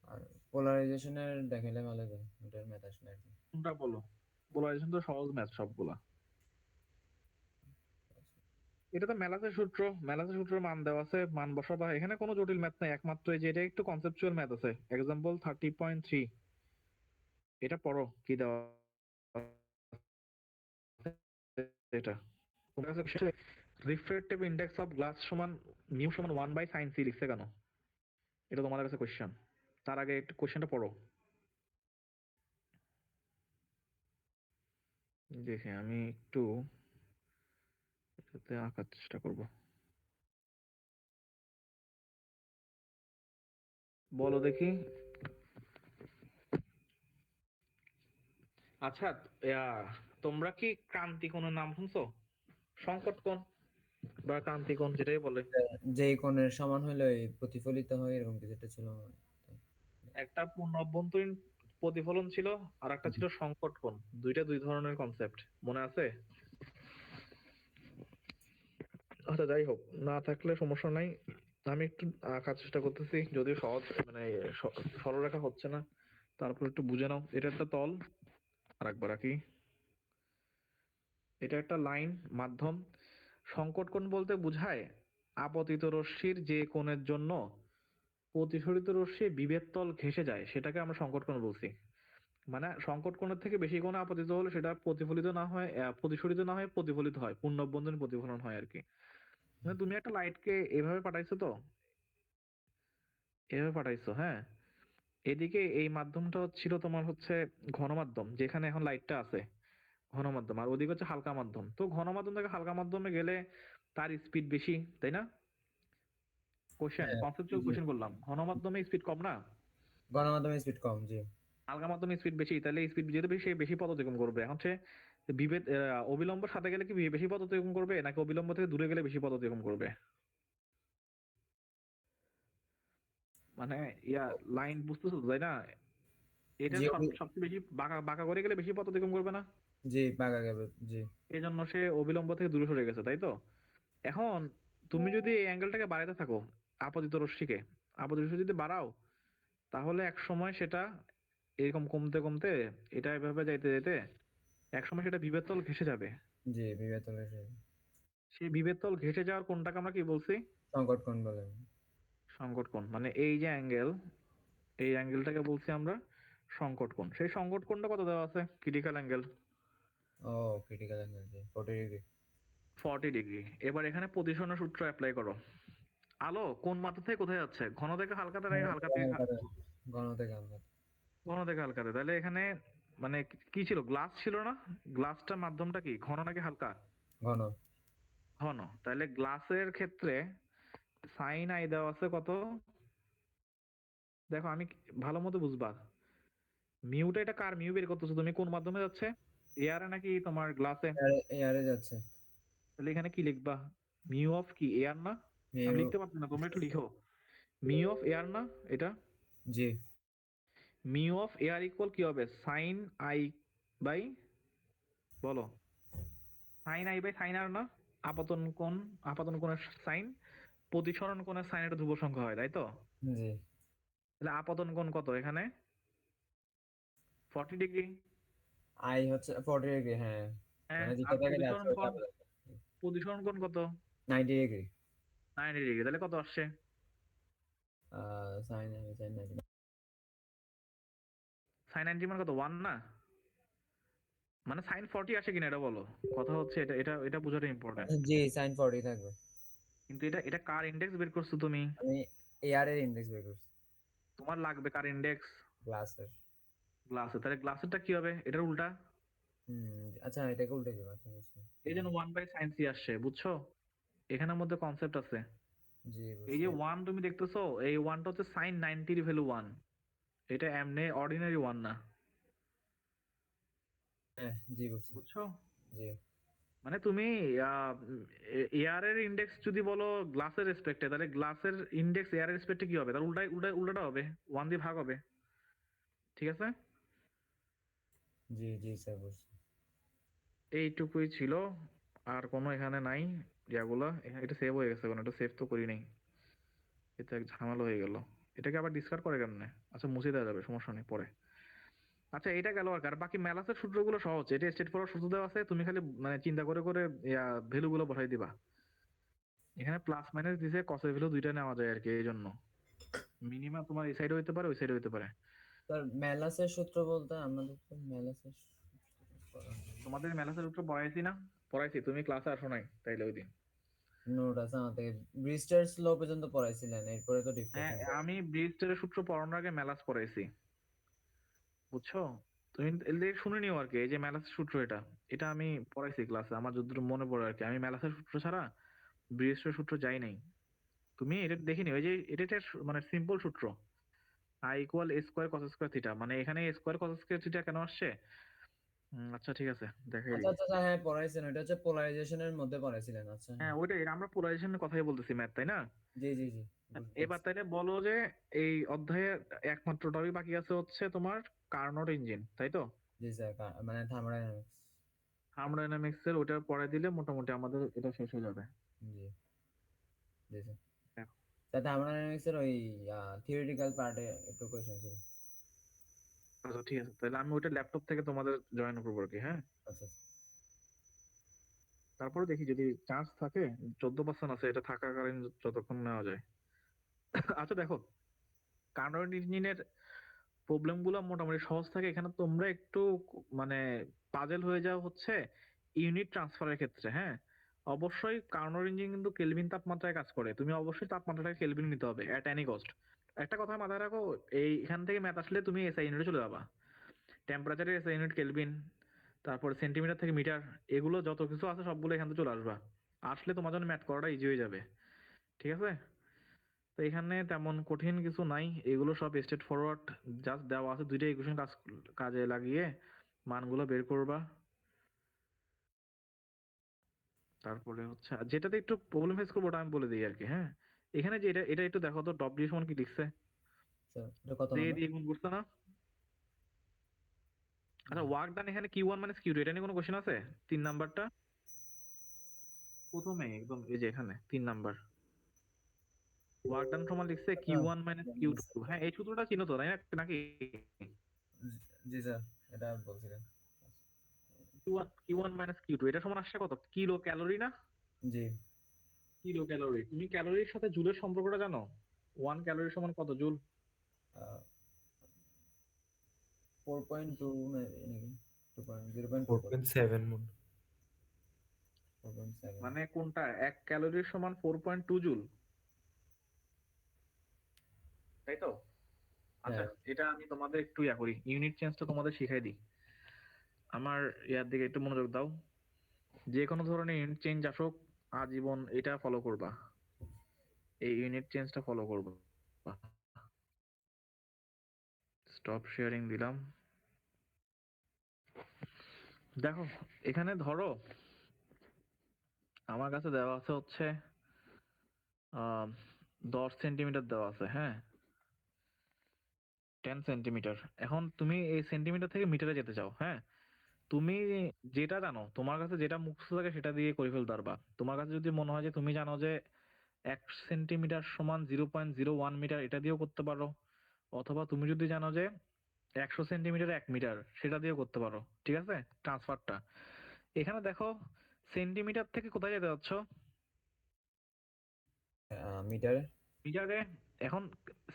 আর পোলারাইজেশনের দেখাইলে ভালো যায়, ওটার ম্যাথ আসলে আর কি। কোনটা বলো? পোলারাইজেশন তো সহজ ম্যাথ সবগুলা। এটা তো ম্যালাসের সূত্র, ম্যালাসের সূত্রের মান দেওয়া আছে, মান বসাবা। এখানে কোনো জটিল ম্যাথ নাই, একমাত্র এই যে এটা একটু কনসেপচুয়াল ম্যাথ আছে। এক্সাম্পল 30.3, এটা পড়ো কি দেওয়া আছে এটা। তোমার কাছে রিফ্রেক্টিভ ইন্ডেক্স অফ গ্লাস সমান মিউ সমান 1/sin c লিখছে কেন? এটা তোমার কাছে কোশ্চেন। তার আগে একটু কোশ্চেনটা পড়ো, দেখে আমি একটু এটাতে আঁকার চেষ্টা করব। বলো দেখি। আচ্ছা, ইয়া, তোমরা কি ক্রান্তি কোণের নাম শুনছো? সংকট কোণ বা ক্রান্তি কোণ যেটাই বলে। যেই কোণের সমান হইলে ওই প্রতিফলিত হয়, এরকম কিছু একটা ছিল মনে হয়। একটা পূর্ণ অভ্যন্তরীণ প্রতিফলন ছিল, আর একটা ছিল সংকট কোণ। দুইটা দুই ধরনের কনসেপ্ট, মনে আছে? আচ্ছা যাই হোক, না থাকলে সমস্যা নাই। আমি একটু আঁকার চেষ্টা করতেছি, যদিও সহজ মানে সরলরেখা হচ্ছে না। তারপর একটু বুঝে নাও। এটা একটা তল, আর একবার আঁকি। এটা একটা লাইন, মাধ্যম। সংকট কোণ বলতে বোঝায় আপতিত রশ্মির যে কোণের জন্য প্রতিফলিত রশ্মি বিভেদ তল ঘেঁষে যায়, সেটাকে আমরা সংকট কোণ বলছি। মানে সংকট কোণের থেকে বেশি কোণে আপতিত হলে সেটা প্রতিফলিত না হয়, প্রতিসরিত না হয়, প্রতিফলিত হয়, পূর্ণ অভ্যন্তরীণ প্রতিফলন হয় আর কি। মানে তুমি একটা লাইটকে এভাবে পাঠাইছো তো, এভাবে পাঠাইছো, হ্যাঁ। এদিকে এই মাধ্যমটা ছিল তোমার হচ্ছে ঘন মাধ্যম, যেখানে এখন লাইটটা আছে, ঘন মাধ্যম। আর ওদিকে হচ্ছে হালকা মাধ্যম। তো ঘন মাধ্যম থেকে হালকা মাধ্যমে গেলে তার স্পিড বেশি, তাই না? কোশ্চেন, হ্যাঁ, কনসেপচুয়াল কোশ্চেন করলাম। ঘন মাধ্যমে স্পিড কম না? গণমাধ্যমের স্পিড কম, জি। হালকা মাধ্যমে স্পিড বেশি, তাহলে স্পিড যেহেতু বেশি, সে বেশি পথ অতিক্রম করবে। এখন সে বিভেদ অবিলম্ব সাথে গেলে কি বেশি পথ অতিক্রম করবে, নাকি অবিলম্ব থেকে দূরে গেলে বেশি পথ অতিক্রম করবে? মানে ইয়া, লাইন বুঝতেছো তো, তাই না? এটা জি, সবচেয়ে বেশি বাঁকা বাঁকা করে গেলে বেশি পথ অতিক্রম করবে না? জি, বাঁকা গেবে, জি। এই জন্য সে অবিলম্ব থেকে দূরে সরে গেছে, তাই তো? এখন তুমি যদি এই অ্যাঙ্গেলটাকে বাড়াতে থাকো, আপতিত রশ্মিকে, আপতিত রশ্মি যদি বাড়াও, তাহলে এক সময় সেটা এরকম কমতে কমতে, এটা এভাবে যাইতে যেতে এক সময় সেটা বিভেদ তল ঘেঁষে যাবে। জি, বিবেচনা সেই বিভেদ তল ঘেঁষে যাওয়ার কোণটাকে আমরা কি বলছি? সংকট কোণ বলে। সংকট কোণ। মানে এই যে অ্যাঙ্গেল, এই অ্যাঙ্গেলটাকে বলছি আমরা সংকট কোণ। সেই সংকট কোণটা কত দেওয়া আছে? ক্রিটিক্যাল অ্যাঙ্গেল ও, ক্রিটিক্যাল অ্যাঙ্গেল, জি, 40 ডিগ্রি। 40 ডিগ্রি। এবার এখানে পজিশনের সূত্র অ্যাপ্লাই করো। আলো কোন মাত্রা থেকে কোথায় যাচ্ছে, ঘন থেকে হালকাতে নাকি হালকা থেকে ঘন থেকে হালকা। ঘন থেকে হালকাতে? তাহলে এখানে মানে কি ছিল, গ্লাস ছিল না? গ্লাসটার মাধ্যমটা কি, ঘন নাকি হালকা? ঘন। ঘন। তাহলে গ্লাসের ক্ষেত্রে সাইন আই দেওয়া আছে কত, দেখো আমি ভালো মতো বুঝবা। মিউটা, এটা কার মিউ বের করতেছো তুমি, কোন মাধ্যমে যাচ্ছে, এয়ারে নাকি তোমার গ্লাসে? এয়ারে যাচ্ছে। তাহলে এখানে কি লিখবা, মিউ অফ কি, এয়ার না? আমি মিউ। লিখতে পারছি না, তোমরা একটু লিখো। মিউ অফ এয়ার না এটা? জি। মিউ অফ এয়ার ইকুয়াল কি হবে, সাইন আই বাই, বলো, সাইন আই বাই সাইন আর না? আপতন কোণের সাইন, প্রতিসরণ কোণের সাইন, এটা ধ্রুব সংখ্যা হয়, তাই তো? জি। তাহলে আপতন কোণ কত এখানে, 40 ডিগ্রি। আই হচ্ছে 40 ডিগ্রি, হ্যাঁ। হ্যাঁ, মানে আর যেটা থেকে যাচ্ছে ওটা প্রতিসরণ কোণ কত, 90 ডিগ্রি। 90 ডিগ্রি। তাহলে কত আসছে, সাইন 90। সাইন 90 মানে কত, 1 না? মানে সাইন 40 আসে কিনা এটা বলো, কথা হচ্ছে এটা এটা এটা বোঝাটা ইম্পর্টেন্ট। জি, সাইন 40 থাকবে। কিন্তু এটা এটা কার ইন্ডেক্স বের করছো তুমি, আমি এয়ারের ইনডেক্স বের করছি। তোমার লাগবে কার ইন্ডেক্স, গ্লাসের। গ্লাসে। তাহলে গ্লাসেরটা কি হবে, এটার উল্টা। আচ্ছা, এটাকে উল্টে দিব। আচ্ছা, বুঝছি। এই জন্য 1 বাই সাইন সি আসছে, বুঝছো? এখানের মধ্যে কনসেপ্ট আছে। জি, এই যে বুঝছি। 1 তুমি দেখতেছো, এই 1টা হচ্ছে সাইন 90 এর ভ্যালু 1, এটা এমনি অর্ডিনারি 1 না, হ্যাঁ, জি, বুঝছি। বুঝছো? জি। মানে তুমি এয়ারের ইন্ডেক্স যদি বলো গ্লাসের রেসপেক্টে, তাহলে গ্লাসের ইন্ডেক্স এয়ারের রেসপেক্টে কি হবে, তার উল্টাটা হবে, 1 দিয়ে ভাগ হবে, ঠিক আছে? জি, জি স্যার, বুঝছি। এইটুকুই ছিল, আর কোনো এখানে নাই। ইয়াগুলো এটা সেভ হয়ে গেছে, কোনো এটা সেভ তো করি নাই, এটা এক ঝামেলা হয়ে গেল। এটাকে আবার ডিসকার্ড করে কেমনে, আচ্ছা মুছে দেওয়া যাবে, সমস্যা নেই পরে। আচ্ছা এটা গেল, আর বাকি ম্যালাসের সূত্রগুলো সহজ, এটা স্টেট ফরওয়ার্ড সূত্র দেওয়া আছে, তুমি খালি মানে চিন্তা করে করে ভ্যালু গুলো বসাই দিবা। এখানে প্লাস মাইনাস দিছে, কসের ভ্যালু দুইটা নেওয়া যায় আর কি, এই জন্য মিনিমাম তোমার এই সাইডে হইতে পারে, ওই সাইডে হইতে পারে। স্যার, মেলাসের সূত্র বলতে আমাদের তো মেলাসের তোমাদের ম্যালাসের সূত্র পড়াইছি না? পড়াইছি, তুমি ক্লাসে আসো নাই তাইলে ওই দিন। নোট আছে আমার থেকে। ব্রিস্টার্স ল পর্যন্ত পড়াইছিলেন, এরপরে তো হ্যাঁ, ডিফ্লেকশন। আমি ব্রিজের সূত্র পড়ানোর আগে ম্যালাস পড়াইছি, বুঝছো? তুমি এলে শুনে নিও আর কি, এই যে ম্যালাসের সূত্র, এটা এটা আমি পড়াইছি ক্লাসে, আমার যতদূর মনে পড়ে আর কি। আমি ম্যালাসের সূত্র ছাড়া ব্রিজের সূত্র যাই নাই। তুমি এটা দেখে নিও, এই যে এটা একটা মানে সিম্পল সূত্র, I equal A square cos square theta, মানে এখানে এ স্কোয়ার কস স্কোয়ার থিটা কেন আসছে, আচ্ছা ঠিক আছে দেখাই আচ্ছা, দিই। আচ্ছা, আচ্ছা, হ্যাঁ পড়াইছেন, ওটা হচ্ছে পোলারাইজেশনের মধ্যে পড়াইছিলেন। আচ্ছা, হ্যাঁ হ্যাঁ। ওইটাই, আমরা পোলারাইজেশনের কথাই বলতেছি, ম্যাথ তাই না? জি, জি, জি, এবার তাহলে বলো যে এই অধ্যায়ে একমাত্র টপিক বাকি আছে হচ্ছে তোমার কার্নোট ইঞ্জিন, তাই তো? জি স্যার, মানে থার্মোডাইনামিক্স। থার্মোডাইনামিক্স এর ওটা পড়াই দিলে মোটামুটি আমাদের এটা শেষ হয়ে যাবে। জি, জি স্যার। দেখো, স্যার, থার্মোডাইনামিক্স এর ওই থিওরিটিক্যাল পার্টে একটু কোয়েশ্চেন ছিল। আচ্ছা ঠিক আছে, তাহলে আমি ওইটা ল্যাপটপ থেকে তোমাদের জয়েন করবো আর কি, হ্যাঁ। আচ্ছা, তারপরে দেখি যদি চান্স থাকে, 14% আছে, এটা থাকাকালীন যতক্ষণ নেওয়া যায়। আচ্ছা দেখো, কার্নোট ইঞ্জিনের প্রবলেম গুলো মোটামুটি সহজ থাকে, এখানে তোমরা একটু মানে পাজেল হয়ে যাও হচ্ছে ইউনিট ট্রান্সফারের ক্ষেত্রে, হ্যাঁ। অবশ্যই কার্নোট ইঞ্জিন কিন্তু কেলভিন তাপমাত্রায় কাজ করে, তুমি অবশ্যই তাপমাত্রাটাকে কেলভিন নিতে হবে এট এনি কস্ট। একটা কথা মাথায় রাখো, এইখান থেকে ম্যাথ আসলে তুমি এসআই ইউনিটে চলে যাবা, টেম্পারেচারের এসআই ইউনিট কেলভিন, তারপর সেন্টিমিটার থেকে মিটার, এগুলো যত কিছু আছে সবগুলো এখান থেকে চলে আসবা, আসলে তোমার জন্য ম্যাথ করাটা ইজি হয়ে যাবে, ঠিক আছে? তো এখানে তেমন কঠিন কিছু নাই, এগুলো সব স্ট্রেট ফরওয়ার্ড, জাস্ট দেওয়া আছে দুইটা ইকুয়েশন, কাজে লাগিয়ে মানগুলো বের করবা। তারপরে হচ্ছে যেটাতে একটু প্রবলেম ফেস করবো ওটা আমি বলে দিই আর কি, হ্যাঁ। এখানে যে এটা এটা একটু দেখো তো, ডব্লিউ সমান কি লিখছে, স্যার এটা কত দিয়ে নাম্বার? দিয়ে গুণ করছে না? আচ্ছা ওয়ার্ক ডান এখানে Q one minus Q two, এটা নিয়ে কোনো কোশ্চেন আছে? 3 নাম্বারটা প্রথমে একদম, এই যে এখানে 3 নাম্বার, ওয়ার্ক ডান সমান লিখছে Q one minus Q two, হ্যাঁ এই সূত্রটা চিনো তো তাই না, নাকি? জি স্যার, এটা বলছিলেন। Q one minus Q two, এটা সমান আসছে কত, কিলো ক্যালোরি না? জি। কিলো ক্যালোরি, তুমি ক্যালোরির সাথে জুলের সম্পর্কটা জানো? 1 ক্যালোরি সমান কত জুল? 4.2 নাকি 2.0.2? 4.7 মন। 4.7 মানে কোনটা 1 ক্যালোরি সমান 4.2 জুল, তাই তো? আচ্ছা, হ্যাঁ এটা আমি তোমাদের একটু ইয়া করি, ইউনিট চেঞ্জটা তোমাদের শিখাই দিই। আমার ইয়ার দিকে একটু মনোযোগ দাও। যে কোনো ধরনের ইউনিট চেঞ্জ আসুক, আজীবন এটা ফলো করবা, এই ইউনিট চেঞ্জটা ফলো করবা। স্টপ শেয়ারিং দিলাম। দেখো, এখানে ধরো আমার কাছে দেওয়া আছে হচ্ছে 10 সেন্টিমিটার দেওয়া আছে, হ্যাঁ, 10 সেন্টিমিটার। এখন তুমি এই সেন্টিমিটার থেকে মিটারে যেতে চাও, হ্যাঁ, তুমি যেটা জানো, তোমার কাছে যেটা মুখস্থ থাকে সেটা দিয়ে করে ফেলতে পারবা। তোমার কাছে যদি মনে হয় যে তুমি জানো যে 1 সেন্টিমিটার সমান 0.01 মিটার, এটা দিয়েও করতে পারো। অথবা তুমি যদি জানো যে 100 সেন্টিমিটার 1 মিটার, সেটা দিয়েও করতে পারো। ঠিক আছে, ট্রান্সফারটা এখানে দেখো, সেন্টিমিটার থেকে কোথায় যেতে যাচ্ছ? মিটারে। মিটারে। এখন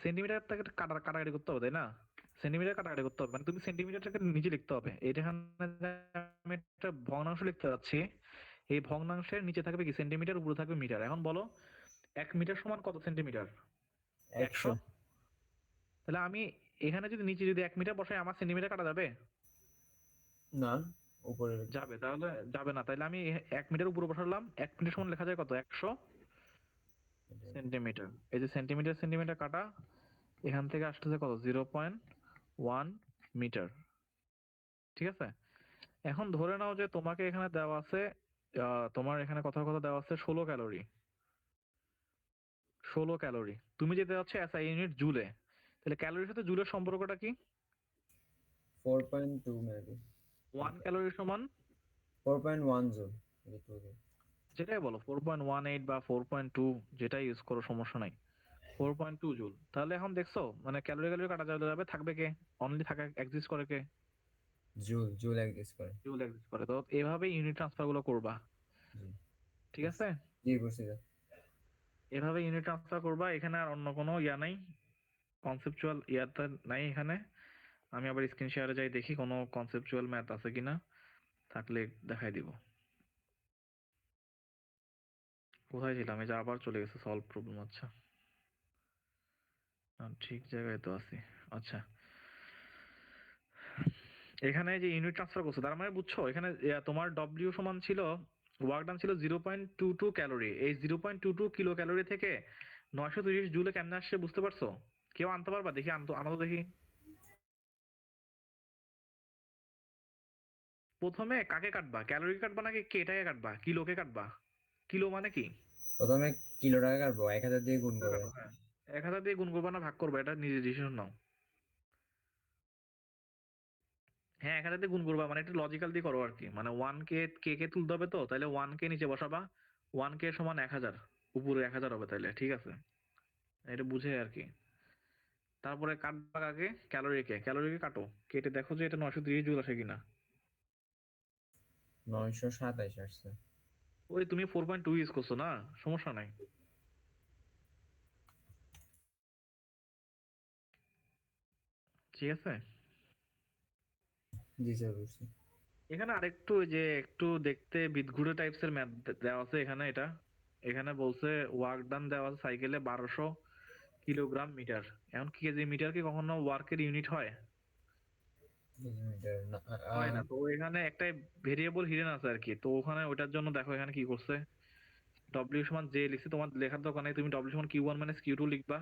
সেন্টিমিটার থেকে কাটাকাটি করতে হবে, তাই না? সেন্টিমিটার কাটাকাটি করতে হবে, মানে তুমি সেন্টিমিটারটাকে নিচে লিখতে হবে। এখানে আমি একটা ভগ্নাংশ লিখতে যাচ্ছি, এই ভগ্নাংশের নিচে থাকবে কি সেন্টিমিটার, উপরে থাকবে মিটার। এখন বলো 1 মিটার সমান কত সেন্টিমিটার? 100। 100 তাহলে আমি এখানে যদি নিচে যদি 1 মিটার বসাই, আমার সেন্টিমিটার কাটা যাবে? না, উপরে যাবে, তাহলে যাবে না। তাহলে আমি 1 মিটার উপরে বসালাম, 1 মিটার সমান লেখা যায় কত? 100 সেন্টিমিটার। এই যে সেন্টিমিটার সেন্টিমিটার কাটা, এখান থেকে আসতেছে কত? 0.1 মিটার। ঠিক আছে, এখন ধরে নাও যে তোমাকে এখানে দেওয়া আছে, তোমার এখানে কথার কথা দেওয়া আছে 16 ক্যালোরি। 16 ক্যালোরি তুমি যেতে যাচ্ছে এসআই ইউনিট জুলে, তাহলে ক্যালোরির সাথে জুলের সম্পর্কটা কি? 4.2 মেবি। 1 ক্যালোরি সমান 4.1 জুল একটু আগে। যেটাই বলো, 4.18 বা 4.2, যেটা ইউজ করো সমস্যা নাই। 4.2 জুল। তাহলে এখন দেখছো, মানে ক্যালোরি ক্যালোরি কাটা যাবে যাবে, থাকবে কে? অনলি থাকা এক্সিস্ট করে কে? জুল জুল এক্সিস্ট করে। জুল এক্সিস্ট করে। তো এভাবে ইউনিট ট্রান্সফার গুলো করবা, জি ঠিক আছে? জি বুঝছি স্যার। এভাবে ইউনিট ট্রান্সফার করবা, এখানে আর অন্য কোনো ইয়া নাই, কনসেপচুয়াল ইয়াটা নাই এখানে। আমি আবার স্ক্রিন শেয়ারে যাই, দেখি কোনো কনসেপচুয়াল ম্যাথ আছে কিনা, থাকলে দেখাই দিব। কোথায় ছিলাম? এই যে আবার চলে গেছে সলভ প্রবলেম। আচ্ছা, ঠিক জায়গায় তো আছি। আচ্ছা, এখানে যে ইউনিট ট্রান্সফার করছো, তার মানে বুঝছো এখানে তোমার ডব্লিউ সমান ছিল, ওয়ার্ক ডান ছিল 0.22 ক্যালোরি। এই 0.22 কিলো ক্যালোরি থেকে 930 জুলে কেমনে আসছে বুঝতে পারছো? কেউ আনতে পারবা? দেখি, আনো তো দেখি। প্রথমে কাকে কাটবা? ক্যালোরি কাটবা নাকি কেটাকে কাটবা, কিলোকে কাটবা? কিলো মানে কি? প্রথমে কিলো টাকা কাটবো, 1000 দিয়ে গুণ করে। কাটো, হ্যাঁ। 1000 দিয়ে গুণ করবা না ভাগ করবা, এটা নিজে ডিসিশন নাও। হ্যাঁ, 1000 দিয়ে গুণ করবা, মানে একটু লজিক্যাল দিয়ে করো আর কি। মানে 1 কে কে কে তুলতে হবে, তো তাহলে 1 কে নিচে বসাবা, 1 কে সমান 1000, উপরে 1000 হবে তাইলে, ঠিক আছে? এটা বুঝে আর কি। তারপরে কাটবা কাকে? ক্যালোরিকে কাটো, কেটে দেখো যে এটা 930 জুল আসে কিনা। 927 আসছে। ওই তুমি 4.2 ইউজ করছো না, সমস্যা নাই। ঠিক আছে, জি স্যার বুঝছি। এখানে আরেকটু ওই যে একটু দেখতে বিদঘুটে টাইপস এর ম্যাথ দেওয়া আছে এখানে। এখানে বলছে ওয়ার্ক ডান দেওয়া আছে সাইকেলে 1200 কিলোগ্রাম মিটার। এখন কেজি মিটার কি কখনো ওয়ার্কের ইউনিট হয়? মিলিমিটার না, হয় না। তো এখানে একটা ভেরিয়েবল হিডেন আছে আর কি। তো ওখানে ওইটার জন্য দেখো এখানে কি করছে, ডব্লিউ সমান জে লিখছি, তোমার লেখার দরকার নেই, তুমি ডব্লিউ সমান Q one minus Q two লিখবা,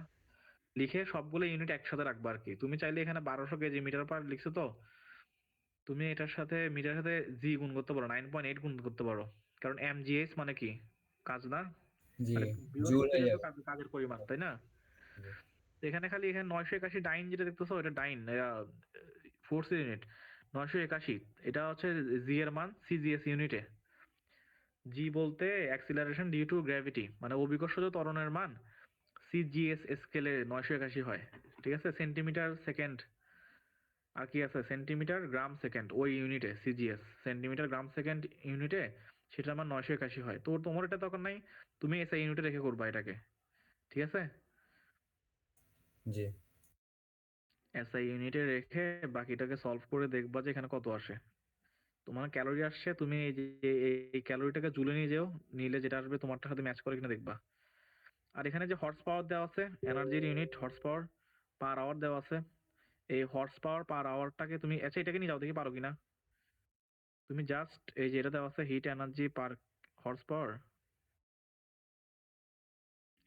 লিখে সবগুলো ইউনিট একসাথে রাখবা আর কি। তুমি চাইলে এখানে 1200 কেজি মিটার পার লিখছো, তো তুমি এটার সাথে মিটারের সাথে জি গুণ করতে পারো, 9.8 গুণ করতে পারো। কারণ এমজিএস মানে কি? কাজ না? জি মানে বিভব জুল শক্তি হয়ে কিন্তু যাবে। কাজের পরিমাণ, তাই না? জি। তো এখানে খালি এখানে 981 ডাইন যেটা দেখতেছো, এটা ডাইন ফোর্স ইউনিট 981। এটা হচ্ছে জি এর মান সিজিএস ইউনিটে। জি বলতে অ্যাক্সিলারেশন ডিউ টু গ্র্যাভিটি, মানে অভিকর্ষজ ত্বরণের মান সিজিএস স্কেলে 981 হয়। ঠিক আছে, সেন্টিমিটার সেকেন্ড, আর কি আছে সেন্টিমিটার গ্রাম সেকেন্ড, ওই ইউনিটে সিজিএস, সেন্টিমিটার গ্রাম সেকেন্ড ইউনিটে সেটা আমার 981 হয়। তো তোমার এটা দরকার নাই, তুমি এসআই ইউনিটে রেখে করবা এটাকে, ঠিক আছে? জি এসআই ইউনিটে রেখে বাকিটাকে সলভ করে দেখবা যে এখানে কত আসে। তোমার ক্যালোরি আসছে, তুমি এই যে এই ক্যালোরিটাকে জুলে নিয়ে যেও, নিলে যেটা আসবে তোমারটার সাথে ম্যাচ করে কিনা দেখবা। আর এখানে যে হর্স পাওয়ার দেওয়া আছে, এনার্জির unit horse power per hour দেওয়া আছে, এই হর্স পাওয়ার পার আওয়ারটাকে তুমি আচ্ছা এটাকে নিয়ে যাও দেখি পারো কিনা। তুমি জাস্ট এই যে এটা দেওয়া আছে হিট এনার্জি পার হর্স পাওয়ার,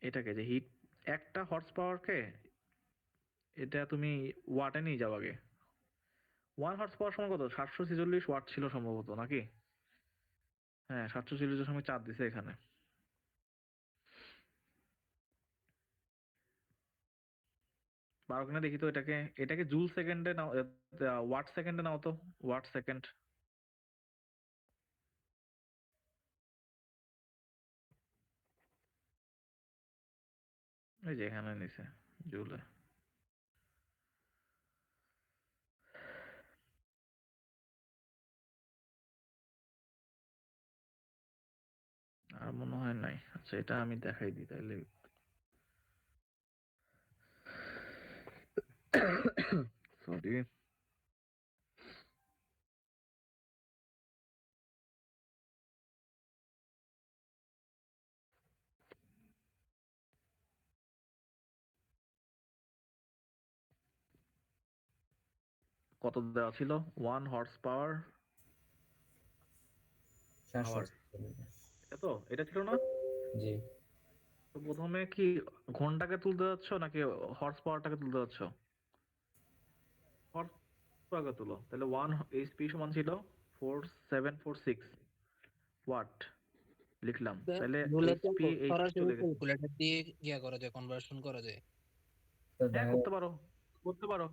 এটাকে যে হিট একটা হর্স পাওয়ারকে এটা তুমি ওয়াটে নিয়ে যাও আগে। 1 হর্স পাওয়ার সময় কত 746 ওয়াট ছিল সম্ভবত নাকি? হ্যাঁ 746.4 দিছে এখানে। পারো কিনা দেখি তো এটাকে, এটাকে জুল সেকেন্ডে নাও, ওয়াট সেকেন্ডে নাও তো, ওয়াট সেকেন্ড। এই যে এখানে নিছে জুলে। আর মনে হয় নাই। আচ্ছা এটা আমি দেখাই দিই তাইলে। সরি। কত দেওয়া ছিল? 1 হর্স পাওয়ার আওয়ার, 746। এটা তো এটা ছিল না? জি তো প্রথমে কি ঘন্টাকে তুলতে যাচ্ছ নাকি হর্স পাওয়ারটাকে তুলতে যাচ্ছ? হর্স পাওয়ারকে তুলো, তাহলে 1 HP সমান ছিল 4746 ওয়াট লিখলাম, তাহলে রুলে তো এইচপি এইচ সরাসরি চলে গেছে। ক্যালকুলেটর দিয়ে ইয়া করা যায়, কনভার্সন করা যায়। তো হ্যাঁ দেখা করতে পারো, করতে পারো।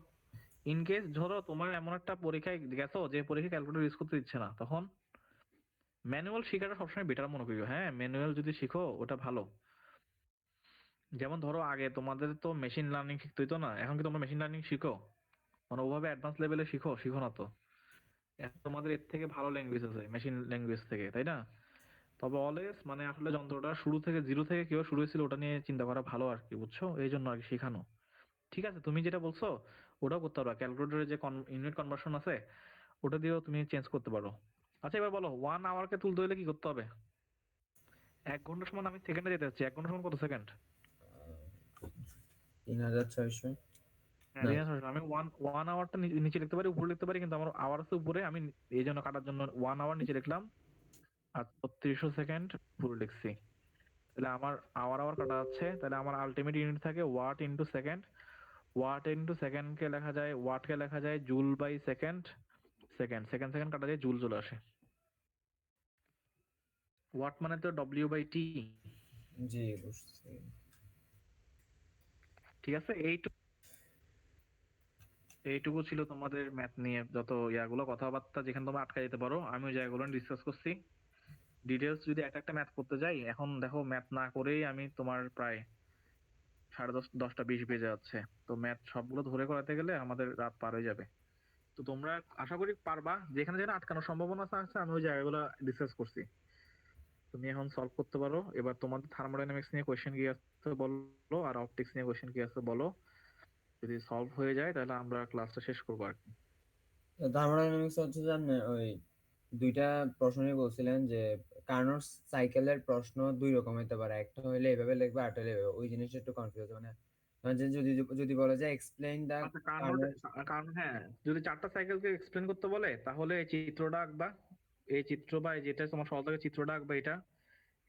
ইন কেস ধরো তোমার এমন একটা পরীক্ষায় গেছো যে পরীক্ষায় ক্যালকুলেটর ইউজ করতে দিচ্ছে না, তখন ম্যানুয়াল শেখাটা সবসময় বেটার মনে করি। হ্যাঁ ম্যানুয়াল যদি শিখো ওটা ভালো। যেমন ধরো আগে তোমাদের তো মেশিন লার্নিং শিখতে হইতো না, এখন কি তোমরা মেশিন লার্নিং শিখো? মানে ওভাবে অ্যাডভান্স লেভেলে শিখো? শিখো না তো। এখন তোমাদের এর থেকে ভালো ল্যাঙ্গুয়েজ আছে মেশিন ল্যাঙ্গুয়েজ থেকে, তাই না? তবে অলওয়েজ মানে আসলে যন্ত্রটা শুরু থেকে জিরো থেকে কিভাবে শুরু হয়েছিল ওটা নিয়ে চিন্তা করা ভালো আর কি, বুঝছো? এই জন্য আর কি শেখানো। ঠিক আছে তুমি যেটা বলছো ওটাও করতে পারো, ক্যালকুলেটরের যে ইউনিট কনভার্সন আছে ওটা দিয়েও তুমি চেঞ্জ করতে পারো। আচ্ছা এবার বলো 1 আওয়ারকে তুলতে হলে কি করতে হবে? 1 ঘন্টা সমান আমি সেকেন্ডে যেতে চাচ্ছি, 1 ঘন্টা সমান কত সেকেন্ড? 3600। হ্যাঁ না রিনা সরকার, আমি ওয়ান আওয়ারটা নিচে লিখতে পারি উপরে লিখতে পারি, কিন্তু আমার আওয়ার আছে উপরে, আমি এই জন্য কাটার জন্য 1 আওয়ার নিচে লিখলাম আর 3600 সেকেন্ড উপরে লিখছি। তাহলে আমার আওয়ার আওয়ার কাটা যাচ্ছে, তাহলে আমার আলটিমেট ইউনিট থাকে watt into second. Watt into second কে লেখা যায়, ওয়াটকে লেখা যায় joule by second. Second second second কাটা যায় জুল চলে আসে। ওয়াট মানে তো W/T। জি বুঝছি। ঠিক আছে এইটুকু ছিল তোমাদের ম্যাথ নিয়ে যত ইয়াগুলো কথাবার্তা, যেখানে তোমরা আটকা যেতে পারো আমি ওই জায়গাগুলো ডিসকাস করছি। ডিটেলস যদি একটা একটা ম্যাথ করতে যাই, এখন দেখো ম্যাথ না করেই আমি তোমার প্রায় 10:30 10টা 20 বেজে যাচ্ছে। তো ম্যাথ সবগুলো ধরে করাতে গেলে আমাদের রাত পার হয়ে যাবে। তো তোমরা আশা করি পারবা, যেখানে যেখানে আটকানোর সম্ভাবনা আছে আমি ওই জায়গাগুলো ডিসকাস করছি। তুমি এখন সলভ করতে পারো। এবার তোমাদের থার্মোডাইনামিক্স নিয়ে কোয়েশ্চেন কি আছে বলো, আর অপটিক্স নিয়ে কোয়েশ্চেন কি আছে বলো। যদি সলভ হয়ে যায় তাহলে আমরা ক্লাসটা শেষ করবো আর কি। থার্মোডাইনামিক্স হচ্ছে জানেন ওই দুইটা প্রশ্নই বলছিলেন যে কার্নোট সাইকেলের প্রশ্ন দুই রকম হতে পারে, একটা হইলে এভাবে লিখবে আরেকটা হইলে এভাবে। ওই জিনিসটা একটু কনফিউজ মানে মানে যে যদি যদি বলে যে এক্সপ্লেইন দা আচ্ছা কারণ কার্নোট। কারণ হ্যাঁ যদি 4টা সাইকেলকে এক্সপ্লেন করতে বলে তাহলে এই চিত্রটা আঁকবা, এই চিত্র বা যেটা তোমার সহজ লাগে চিত্রটা আঁকবা এটা।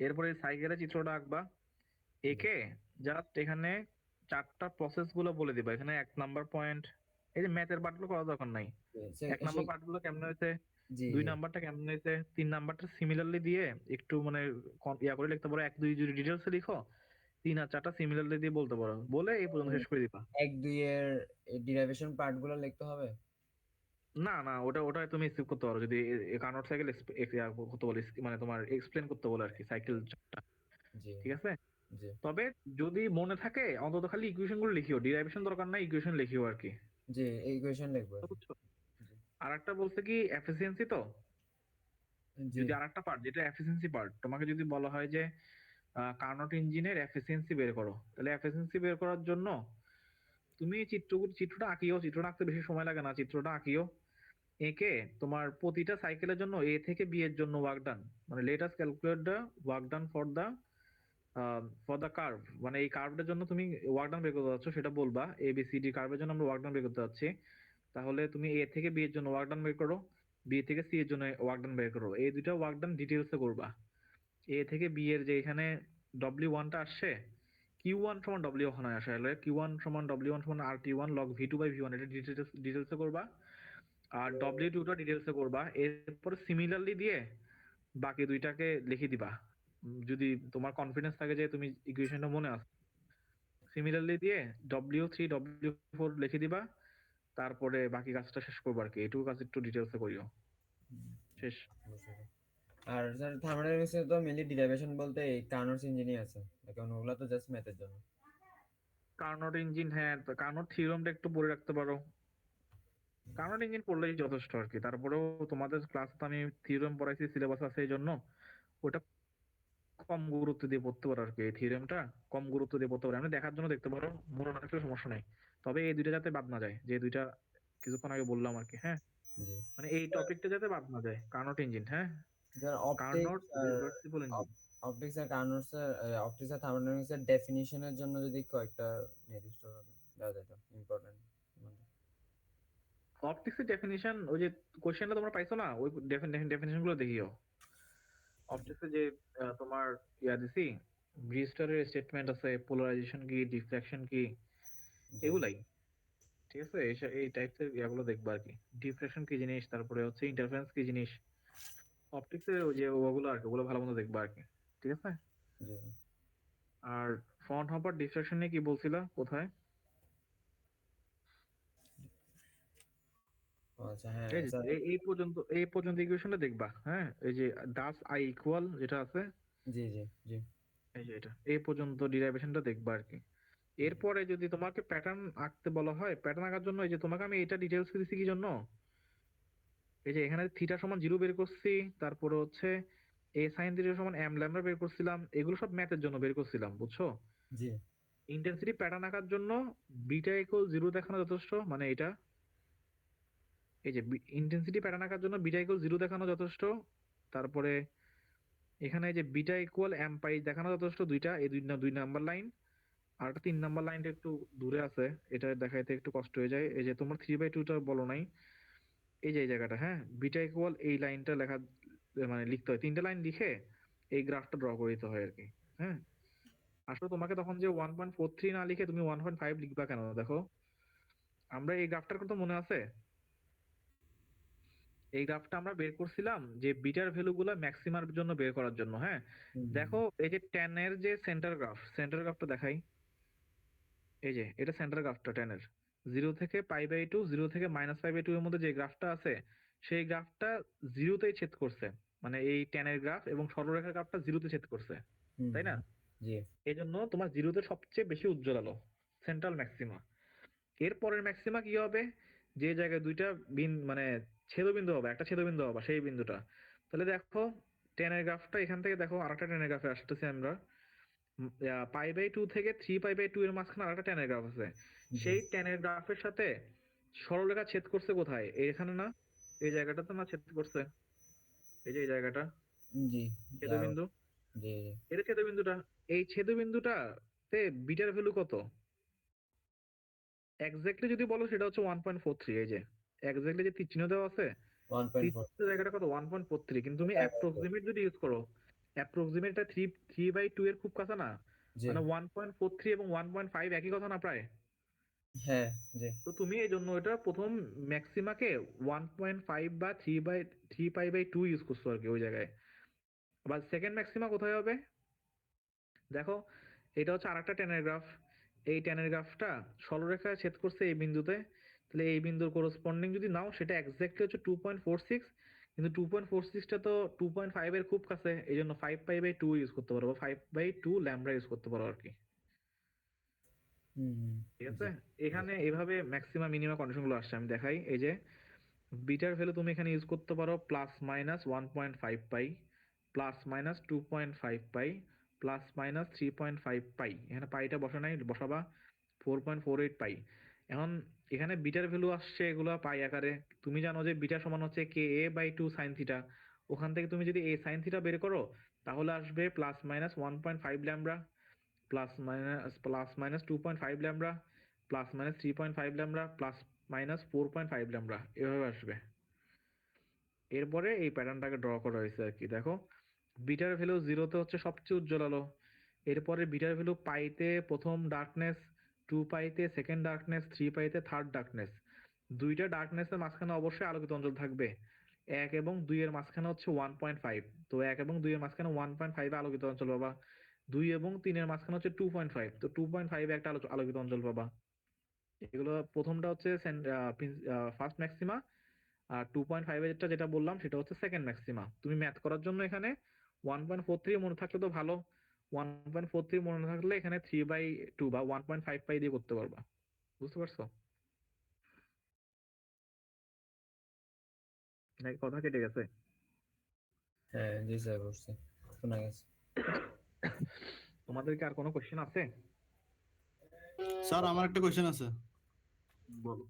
এরপরে সাইকেলের চিত্রটা আঁকবা, একে জাস্ট এখানে 4টা প্রসেস গুলো বলে দিবা। এখানে 1 নাম্বার পয়েন্ট, এই যে ম্যাথের পার্ট গুলো করার দরকার নাই। 1 নাম্বার পার্ট গুলো কেমন হয়েছে, জি 2 নাম্বারটা কেমন হয়েছে, 3 নাম্বারটা সিমিলারলি দিয়ে একটু মানে ইয়া করে লিখতে পারো। 1 2 যদি ডিটেলস লিখো, 3 আর 4টা সিমিলারলি দিয়ে বলতে পারো, বলে এই পর্যন্ত শেষ করে দিবা। 1 2 এর ডিরাইভেশন পার্ট গুলো লিখতে হবে। না না ওটা ওটা তুমি স্কিপ করতে পারো যদি কার্নোট সাইকেল করতে বলে, মানে তোমার এক্সপ্লেন করতে বলে আর কি সাইকেল। জি ঠিক আছে, জি তবে যদি মনে থাকে অন্তত খালি ইকুয়েশন গুলো লিখিও, ডিরাইভেশন দরকার নাই, ইকুয়েশন লিখিও আর কি। জি ইকুয়েশন লিখবো। বুঝছো? আর একটা বলছে কি এফিসিয়েন্সি, তো জি যদি আরেকটা পার্ট যেটা এফিসিয়েন্সি পার্ট, তোমাকে যদি বলা হয় যে কার্নোট ইঞ্জিনের এফিসিয়েন্সি বের করো, তাহলে এফিসিয়েন্সি বের করার জন্য তুমি চিত্রটা আঁকিও। চিত্রটা আঁকতে বেশি সময় লাগে না, চিত্রটা আঁকিও। একে তোমার প্রতিটা সাইকেলের জন্য এ থেকে বি এর জন্য ওয়ার্ক ডান, মানে let us calculate the work done for the curve, মানে এই কার্ভের জন্য তুমি ওয়ার্ক ডান বের করতে যাচ্ছ, সেটা বলবা এ বি সি ডি কার্ভের জন্য আমরা ওয়ার্ক ডান বের করতে যাচ্ছি। তাহলে তুমি এ থেকে বি এর জন্য ওয়ার্ক ডান বের করো, বি থেকে সি এর জন্য ওয়ার্ক ডান বের করো, এই দুইটা ওয়ার্ক ডান ডিটেলসে করবা। এ থেকে বি এর যে এখানে W1টা আসছে, Q1 সমান W1 আসে, তাহলে Q1 সমান W1 সমান RT1 log V2/V1, এটা ডিটেলসে করবা। আর W2টা ডিটেলসে করবা, এরপরে সিমিলারলি দিয়ে বাকি দুইটাকে লিখে দিবা। যদি তোমার কনফিডেন্স থাকে যে তুমি ইকুয়েশনটা মনে আছে, সিমিলারলি দিয়ে W3 W4 লিখে দিবা, তারপরে বাকি কাজটা শেষ করবো আর কি। এটুকু কাজ একটু ডিটেলসে করিও, শেষ। বুঝতে পারছি। আর স্যার থার্মোডাইনামিক্সে তো মেইনলি ডিরাইভেশন বলতে এই কার্নোটস ইঞ্জিনই আছে, কারণ ওগুলো তো জাস্ট ম্যাথের জন্য। কার্নোট ইঞ্জিন, হ্যাঁ কার্নোট থিওরেমটা একটু পড়ে রাখতে পারো। কার্নোট ইঞ্জিন পড়লেই যথেষ্ট আর কি। তারপরেও তোমাদের ক্লাস তো আমি থিওরেম পড়াইছি, সিলেবাস আছে এই জন্য ওটা কম গুরুত্ব দিয়ে পড়তে পারো আর কি। এই থিওরেমটা কম গুরুত্ব দিয়ে পড়তে পারো, আমি দেখার জন্য দেখতে পারো, মনে রাখলে সমস্যা নাই। তবে এই দুইটা যাতে বাদ না যায়, যে দুইটা কিছুক্ষণ আগে বললাম আর কি, হ্যাঁ জি মানে এই টপিকটা যাতে বাদ না যায়, কার্নোট ইঞ্জিন, হ্যাঁ sir, Carnot reversible engine. Optics আর কার্নোটস অপটিক্স আর থার্মোডাইনামিক্সের ডেফিনিশনের জন্য যদি কয়েকটা নির্দিষ্ট দেওয়া যেত ইম্পর্টেন্ট। অপটিক্সের ডেফিনিশন, ওই যে কোশ্চেনটা তোমরা পাইছো না, ওই ডেফিনিশন গুলো দেখিও। অপটিক্সে যে তোমার দিছি, ব্রিস্টারের স্টেটমেন্ট আছে, পোলারাইজেশন কি, ডিফ্রাকশন কি, এগুলাই, ঠিক আছে। এই টাইপসের ইয়াগুলো দেখবা আর কি। ডিফ্রাকশন কি জিনিস, তারপরে হচ্ছে ইন্টারফারেন্স কি জিনিস, অপটিক্সের ওই যে ওগুলো আর কি, ওগুলো ভালো মতো দেখবা আর কি, ঠিক আছে। জি আর ফ্রন্ট হপার ডিফ্রাকশন নিয়ে কি বলছিলা, কোথায়? আচ্ছা হ্যাঁ এই যে স্যার। এই পর্যন্ত ইকুয়েশনটা দেখবা, হ্যাঁ এই যে ডাস আই ইকুয়াল যেটা আছে, জি জি জি এই যে এটা এই পর্যন্ত ডিরাইভেশনটা দেখবা আর কি। এরপরে যদি তোমাকে প্যাটার্ন আঁকতে বলা হয়, প্যাটার্ন আঁকার জন্য এই যে তোমাকে আমি এটা ডিটেলস দিছি কি জন্য, এই যে এখানে থিটা সমান 0 বের করছি, তারপরে হচ্ছে এ সাইন থিটা সমান m ল্যামডা বের করছিলাম, এগুলো সব ম্যাথের জন্য বের করছিলাম, বুঝছো। জি ইন্টেন্সিটি প্যাটার্ন আঁকার জন্য বিটা ইকুয়াল 0 দেখানো যথেষ্ট, মানে এটা এই যে ইন্টেন্সিটি প্যাটার্ন আঁকার জন্য বিটা ইকুয়াল 0 দেখানো যথেষ্ট। তারপরে এখানে এই যে বিটা ইকুয়াল m পাই দেখানো যথেষ্ট, দুইটা, এই দুই নাম্বার লাইন। আর একটা 3 নাম্বার লাইনটা একটু দূরে আছে, এটা দেখাইতে একটু কষ্ট হয়ে যায়। এই যে তোমার 3/2টা বলো নাই, এই যে এই জায়গাটা, হ্যাঁ বিটা ইকুয়াল এই লাইনটা লেখা, মানে লিখতে হয়, 3টে লাইন লিখে এই গ্রাফটা ড্র করে দিতে হয় আর কি, হ্যাঁ। আসলে তোমাকে তখন যে 1.43 না লিখে তুমি 1.5 লিখবা কেন, দেখো আমরা এই গ্রাফটার কথা মনে আছে, এই গ্রাফটা আমরা বের করছিলাম যে বিটার ভ্যালুগুলো ম্যাক্সিমার জন্য বের করার জন্য, হ্যাঁ। দেখো এই যে tan এর যে সেন্টার গ্রাফটা দেখাই, এই যে এটা সেন্টার গ্রাফটা tan এর, 0 থেকে π/2, 0 থেকে -π/2 এর মধ্যে যে গ্রাফটা আছে, সেই গ্রাফটা 0তেই ছেদ করছে, মানে এই tan এর গ্রাফ এবং সরলরেখার গ্রাফটা 0তে ছেদ করছে, তাই না। জি এই জন্য তোমার 0তে সবচেয়ে বেশি উজ্জ্বল আলো, সেন্ট্রাল ম্যাক্সিমা। এর পরের ম্যাক্সিমা কি হবে, যে জায়গায় দুইটা মানে ছেদবিন্দু হবে, একটা ছেদবিন্দু হবে সেই বিন্দুটা। তাহলে দেখো tan এর গ্রাফটা এখান থেকে দেখো, আরেকটা tan এর গ্রাফে আসতেছি আমরা, π/2 থেকে 3π/2 এর মাঝখানে আরেকটা tan এর গ্রাফ আছে। সেই tan এর গ্রাফের সাথে সরলরেখা ছেদ করছে কোথায়, এখানে না, এই জায়গাটাতে না ছেদ করছে, এই যে এই জায়গাটা জি ছেদবিন্দু, জি এটা ছেদবিন্দুটা। এই ছেদবিন্দুটাতে বিটার ভ্যালু কত এক্স্যাক্টলি যদি বলো, সেটা হচ্ছে 1.43। এই যে এক্স্যাক্টলি যে তীর চিহ্ন দেওয়া আছে, 1.4 তীর জায়গাটা কত 1.43, কিন্তু তুমি অ্যাপ্রক্সিমেট যদি ইউজ করো, অ্যাপ্রক্সিমেটটা 3/2 এর খুব কাছে না, জি মানে 1.43 এবং 1.5 একই কথা না প্রায়। হ্যাঁ জি তো তুমি এই জন্য এটা প্রথম ম্যাক্সিমাকে 1.5 বা 3/2 ইউজ করছো আর কি ওই জায়গায়। আবার সেকেন্ড ম্যাক্সিমা কোথায় হবে, দেখো এটা হচ্ছে আরেকটা tan এর গ্রাফ, এই tan এর গ্রাফটা সরলরেখায় ছেদ করছে এই বিন্দুতে, তাহলে এই বিন্দুর করসপন্ডিং যদি নাও, সেটা এক্স্যাক্টলি হচ্ছে 2.46, কিন্তু 2.46টা তো 2.5 এর খুব কাছে, এই জন্য 5π/2 ইউজ করতে পারো, 5/2 ল্যামডা ইউজ করতে পারো আর কি, ঠিক আছে। এখানে এভাবে ম্যাক্সিমাম মিনিমাম কন্ডিশন গুলো আসছে, আমি দেখাই। এই যে বিটার ভ্যালু তুমি এখানে ইউজ করতে পারো +-1.5 পাই, +-2.5 পাই, +-3.5 পাই, এখানে পাইটা বসা নাই, বসাবা 4.48 পাই। এখন এখানে বিটার ভ্যালু আসছে এগুলা পাই আকারে। তুমি জানো যে বিটা সমান হচ্ছে KA/2 sin থিটা। ওখান থেকে তুমি যদি a sin থিটা বের করো তাহলে আসবে plus minus 1.5 lambda, plus minus 2.5 lambda, plus minus 3.5 lambda, plus minus 4.5 lambda, এভাবে আসবে। এরপরে এই প্যাটার্নটাকে ড্র করা হয়েছে আর কি। দেখো বিটার ভ্যালু 0-তে হচ্ছে সবচেয়ে উজ্জ্বল আলো, এরপরে বিটার ভ্যালু পাইতে প্রথম ডার্কনেস, 2 পাইতে সেকেন্ড ডার্কনেস, 3 পাইতে থার্ড ডার্কনেস। দুইটা ডার্কনেসের মাঝখানে অবশ্যই আলোকিত অঞ্চল থাকবে। 1 এবং 2 এর মাঝখানে হচ্ছে 1.5, তো 1 এবং 2 এর মাঝখানে 1.5 আলোকিত অঞ্চল পাবা। 2 এবং 3 এর মাঝখানে হচ্ছে 2.5, তো 2.5 একটা আলোকিত অঞ্চল পাবা। এগুলো প্রথমটা হচ্ছে ফার্স্ট ম্যাক্সিমা, আর 2.5 এরটা যেটা বললাম সেটা হচ্ছে সেকেন্ড ম্যাক্সিমা। তুমি ম্যাথ করার জন্য এখানে 1.43 মনে থাকলে তো ভালো, 1.43 মনে না থাকলে এখানে 3/2 বা 1.5 পাই দিয়ে করতে পারবা। বুঝতে পারছো নাকি কথা কেটে গেছে? হ্যাঁ জি স্যার, বুঝছি, শোনা গেছে। তোমাদের কি আর কোনো কোশ্চেন আছে? স্যার আমার একটা কোশ্চেন আছে বলো।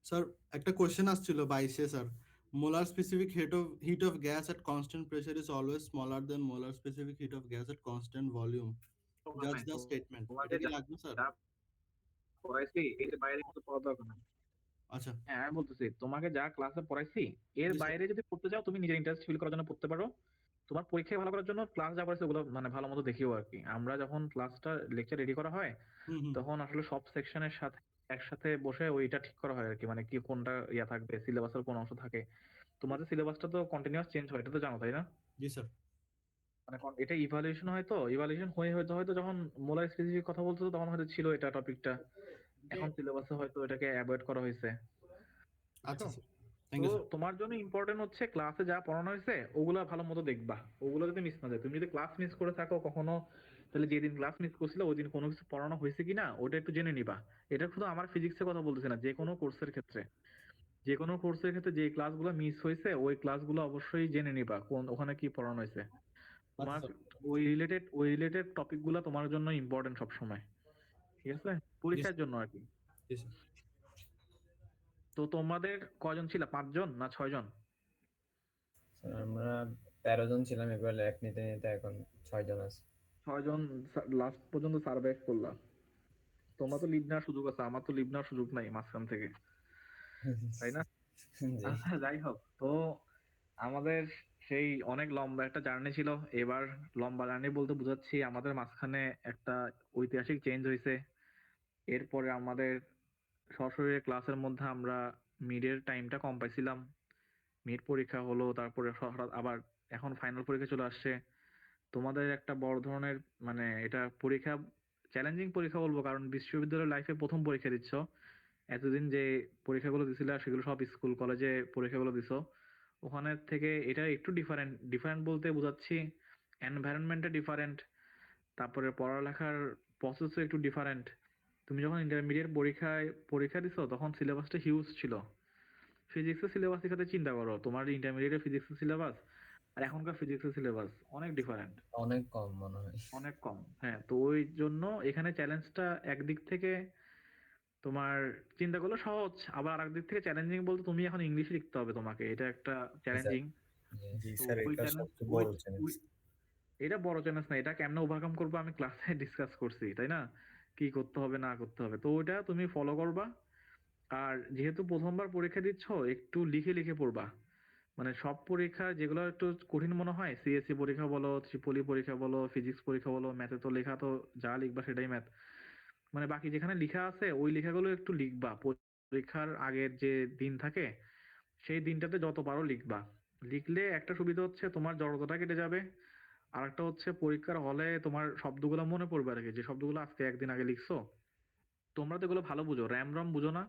স্যার। একটা কোশ্চেন আসছিল 22 sir, molar specific heat of gas at constant pressure is always smaller than molar specific heat of gas at constant volume. Judge the statement. তোমাকে এটা কি যা লাগবে স্যার? যা পড়াইছি এর বাইরে কিছু পড়া দরকার নাই। আচ্ছা হ্যাঁ আমি বলতেছি তোমাকে যা ক্লাসে পড়াইছি এর জি স্যার। বাইরে যদি পড়তে চাও তুমি নিজের ইন্টারেস্ট ফিল করার জন্য পড়তে পারো। তোমার পরীক্ষায় ভালো করার জন্য ক্লাস যা পড়াইছে ওগুলো মানে ভালো মতো দেখিও আর কি। আমরা যখন ক্লাসটা লেকচার রেডি করা হয় হুম হুম। তখন আসলে সব সেকশনের সাথে একসাথে বসে ওইটা ঠিক করা হয় আর কি, মানে কি কোনটা ইয়া থাকবে, সিলেবাসের কোন অংশ থাকে। তোমাদের সিলেবাসটা তো কন্টিনিউয়াস চেঞ্জ হয়, এটা তো জানো তাই না? জি স্যার। মানে এটা ইভালুয়েশন হয়, তো ইভালুয়েশন হয়ে হয়তো হয়তো যখন মোলার স্পেসিফিক কথা বলতো তখন হয়তো ছিল এটা টপিকটা, এখন সিলেবাসে হয়তো এটাকে অ্যাভয়েড করা হয়েছে। আচ্ছা বুঝছো? স্যার, থ্যাংক তো ইউ স্যার। তোমার জন্য ইম্পর্টেন্ট হচ্ছে ক্লাসে যা পড়ানো হয়েছে ওগুলা ভালো মতো দেখবা, ওগুলো যদি মিস না যায়। তুমি যদি ক্লাস মিস করে থাকো কখনো, তাহলে যেদিন ক্লাস মিস করছিলে ওই দিন কোনো কিছু পড়ানো হয়েছে কিনা ওটা একটু জেনে নিবা। এটা শুধু আমার ফিজিক্সের কথা বলতেছি না, যে কোনো কোর্সের ক্ষেত্রে, যে কোনো কোর্সের ক্ষেত্রে যে ক্লাসগুলো মিস হয়েছে ওই ক্লাসগুলো অবশ্যই জেনে নিবা কোন ওখানে কি পড়ানো হয়েছে। আচ্ছা তোমার স্যার। ওই রিলেটেড টপিক গুলা তোমার জন্য ইম্পর্টেন্ট সব সময়, ঠিক আছে, জি পরীক্ষার স্যার। জন্য আর কি। জি স্যার। তো তোমাদের কয়জন ছিল, 5 জন না 6 জন? স্যার আমরা 13 জন ছিলাম, এবার ল্যাব নিতে নিতে এখন 6 জন আছে। 6 জন লাস্ট পর্যন্ত সার্ভাইভ করলাম। তোমার তো লিভ নেওয়ার সুযোগ আছে, আমার তো লিভ নেওয়ার সুযোগ নাই মাঝখান থেকে, তাই না? জি। আচ্ছা যাই হোক, তো আমাদের সেই অনেক লম্বা একটা জার্নি ছিল। এবার লম্বা জার্নি বলতে বুঝাচ্ছি আমাদের মাঝখানে একটা ঐতিহাসিক চেঞ্জ হয়েছে। এরপরে আমাদের সরাসরি ক্লাসের মধ্যে আমরা মিডের টাইমটা কম পাইছিলাম। মিড পরীক্ষা হলো, তারপরে হঠাৎ আবার এখন ফাইনাল পরীক্ষা চলে আসছে। তোমাদের একটা বড় ধরনের মানে এটা পরীক্ষা, চ্যালেঞ্জিং পরীক্ষা বলবো, কারণ বিশ্ববিদ্যালয় লাইফে প্রথম পরীক্ষা দিচ্ছ। এতদিন যে পরীক্ষাগুলো দিছিলে সেগুলো সব স্কুল কলেজে পরীক্ষাগুলো দিছো, ওখানে থেকে এটা একটু ডিফারেন্ট। ডিফারেন্ট বলতে বোঝাচ্ছি এনভায়রনমেন্টটা ডিফারেন্ট, তারপরে পড়ালেখার প্রসেসও একটু ডিফারেন্ট। তুমি যখন ইন্টারমিডিয়েট পরীক্ষা দিছো তখন সিলেবাসটা হিউজ ছিল। ফিজিক্সের সিলেবাসের সাথে চিন্তা করো, তোমার ইন্টারমিডিয়েটের ফিজিক্সের সিলেবাস আর এখনকার ফিজিক্সের সিলেবাস অনেক ডিফারেন্ট, অনেক কম মনে হয়। অনেক কম। হ্যাঁ, তো ওই জন্য এখানে চ্যালেঞ্জটা একদিক থেকে তোমার চিন্তা করলে সহজ, আবার আরেক দিক থেকে চ্যালেঞ্জিং বলতে তুমি এখন ইংলিশ লিখতে হবে তোমাকে, এটা একটা জি স্যার। চ্যালেঞ্জিং। জি তো স্যার, ওই এটা চ্যালেঞ্জ সবচেয়ে ওই বড় চ্যালেঞ্জ। ওই- এটা বড় চ্যালেঞ্জ না, এটা কেমনে ওভারকাম করবো আমি ক্লাসে ডিসকাস করছি, তাই না? কি করতে হবে না করতে হবে, তো ওইটা তুমি ফলো করবা। আর যেহেতু প্রথমবার পরীক্ষা দিচ্ছ একটু লিখে লিখে পড়বা। মানে সব পরীক্ষা যেগুলো একটু কঠিন মনে হয়, সিএসসি পরীক্ষা বলো, ত্রিপলি পরীক্ষা বলো, ফিজিক্স পরীক্ষা বলো, ম্যাথে তো লেখা তো যা লিখবা সেটাই ম্যাথ। মানে বাকি যেখানে লেখা আছে ওই লেখাগুলো একটু লিখবা। পরীক্ষার আগের যে দিন থাকে সেই দিনটাতে যত পারো লিখবা। লিখলে একটা সুবিধা হচ্ছে তোমার জড়তাটা কেটে যাবে, আর একটা হচ্ছে পরীক্ষার হলে তোমার শব্দগুলো মনে পড়বে আর কি, যে শব্দগুলো আজকে একদিন আগে লিখছো। তোমরা তো এগুলো ভালো বুঝো, র্যাম রম বুঝো না?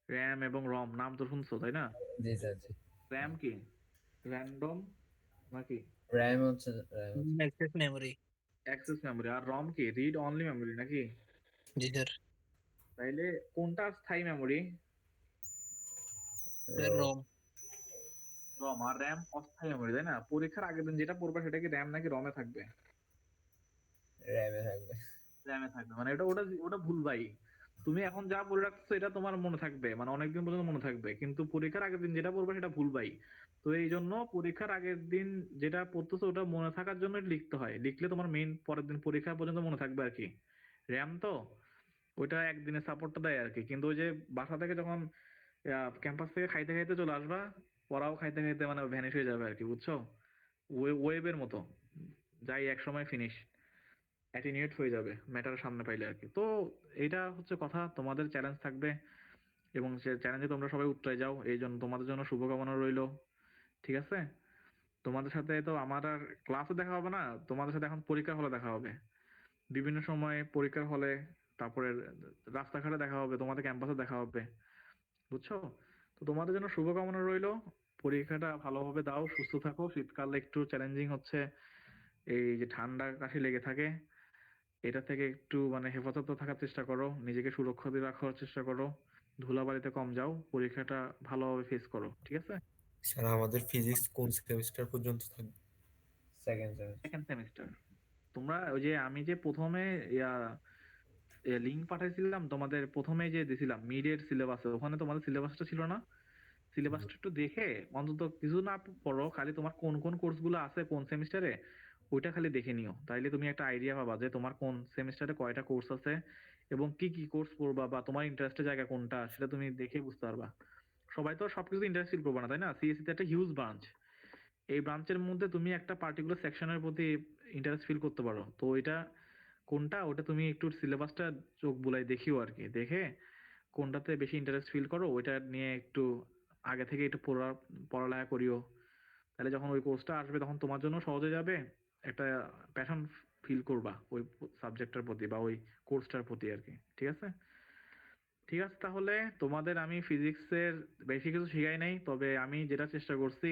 র্যাম এবং রম নাম তো শুনছো তাই না? জি স্যার। জি। র্যাম কি, র্যান্ডম নাকি র্যাম হচ্ছে RAM access memory. Access memory, আর রম কি রিড অনলি মেমোরি নাকি? জি স্যার। তাইলে কোনটা স্থায়ী মেমোরি? Sir ROM. রম। আর র্যাম অস্থায়ী মেমোরি, তাই না? পরীক্ষার আগের দিন যেটা পড়বে সেটা কি র্যাম নাকি রমে থাকবে? র্যামে থাকবে। র্যামে থাকবে, মানে এটা ওটা ওটা ভুল ভাই। তুমি এখন যা পড়ে রাখছো এটা তোমার মনে থাকবে, মানে অনেকদিন পর্যন্ত মনে থাকবে, কিন্তু পরীক্ষার আগের দিন যেটা পড়বে সেটা ভুলবাই। তো এই জন্য পরীক্ষার আগের দিন যেটা পড়তেছো ওটা মনে থাকার জন্য লিখতে হয়, লিখলে তোমার মেইন পরের দিন পরীক্ষা পর্যন্ত মনে থাকবে আর কি। র্যাম তো ওইটা একদিনের সাপোর্টটা দেয় আর কি, কিন্তু ওই যে বাসা থেকে যখন ক্যাম্পাস থেকে খাইতে খাইতে চলে আসবা, পড়াও খাইতে খাইতে মানে ভ্যানিশ হয়ে যাবে আর কি, বুঝছো? ওয়েবের মতো, যাই এক সময় ফিনিশ, অ্যাটিনিউয়েট হয়ে যাবে ম্যাটার সামনে পাইলে আর কি। তো এইটা হচ্ছে কথা, তোমাদের চ্যালেঞ্জ থাকবে এবং সে চ্যালেঞ্জে তোমরা সবাই উতরে যাও, এই জন্য তোমাদের জন্য শুভকামনা রইলো, ঠিক আছে? তোমাদের সাথে তো আমার আর ক্লাসে দেখা হবে না, তোমাদের সাথে এখন পরীক্ষার হলে দেখা হবে, বিভিন্ন সময় পরীক্ষার হলে, তারপরে রাস্তাঘাটে দেখা হবে, তোমাদের ক্যাম্পাসে দেখা হবে, বুঝছো? তো তোমাদের জন্য শুভকামনা রইলো, পরীক্ষাটা ভালোভাবে দাও, সুস্থ থাকো। শীতকাল একটু চ্যালেঞ্জিং হচ্ছে, এই যে ঠান্ডা কাশি লেগে থাকে, এটা থেকে একটু মানে হেফাজতে থাকার চেষ্টা করো, নিজেকে সুরক্ষিত রাখার চেষ্টা করো, ধুলাবালিতে কম যাও, পরীক্ষাটা ভালোভাবে ফেস করো, ঠিক আছে? স্যার আমাদের ফিজিক্স কোন সেমিস্টার পর্যন্ত থাকবে? Second semester. Second semester. তোমরা ওই যে আমি যে প্রথমে লিঙ্ক পাঠাইছিলাম তোমাদের, প্রথমে যে দিছিলাম মিড এর সিলেবাসে, ওখানে তোমাদের সিলেবাসটা ছিল না? সিলেবাসটা একটু দেখে অন্তত কিছু না পড়ো, খালি তোমার কোন কোন কোর্স গুলো আছে কোন সেমিস্টারে ওইটা খালি দেখে নিও, তাইলে তুমি একটা আইডিয়া পাবা যে তোমার কোন সেমিস্টারে কয়টা কোর্স আছে এবং কি কি কোর্স পড়বা, বা তোমার ইন্টারেস্টের জায়গা কোনটা সেটা তুমি দেখে বুঝতে পারবা। সবাই তো সবকিছু ইন্টারেস্ট ফিল করবে না, তাই না? সিএসসি তে একটা হিউজ ব্রাঞ্চ, এই ব্রাঞ্চের মধ্যে তুমি একটা পার্টিকুলার সেকশনের প্রতি ইন্টারেস্ট ফিল করতে পারো, তো ওইটা কোনটা ওটা তুমি একটু সিলেবাসটা চোখ বুলাই দেখিও আর কি, দেখে কোনটাতে বেশি ইন্টারেস্ট ফিল করো ওইটা নিয়ে একটু আগে থেকে একটু পড়ালেখা করিও, তাহলে যখন ওই কোর্সটা আসবে তখন তোমার জন্য সহজে যাবে, একটা প্যাশন ফিল করবা ওই সাবজেক্টটার প্রতি বা ওই কোর্সটার প্রতি আর কি, ঠিক আছে? ঠিক আছে, তাহলে তোমাদের আমি ফিজিক্সের বেশি কিছু শিখাই নাই, তবে আমি যেটা চেষ্টা করছি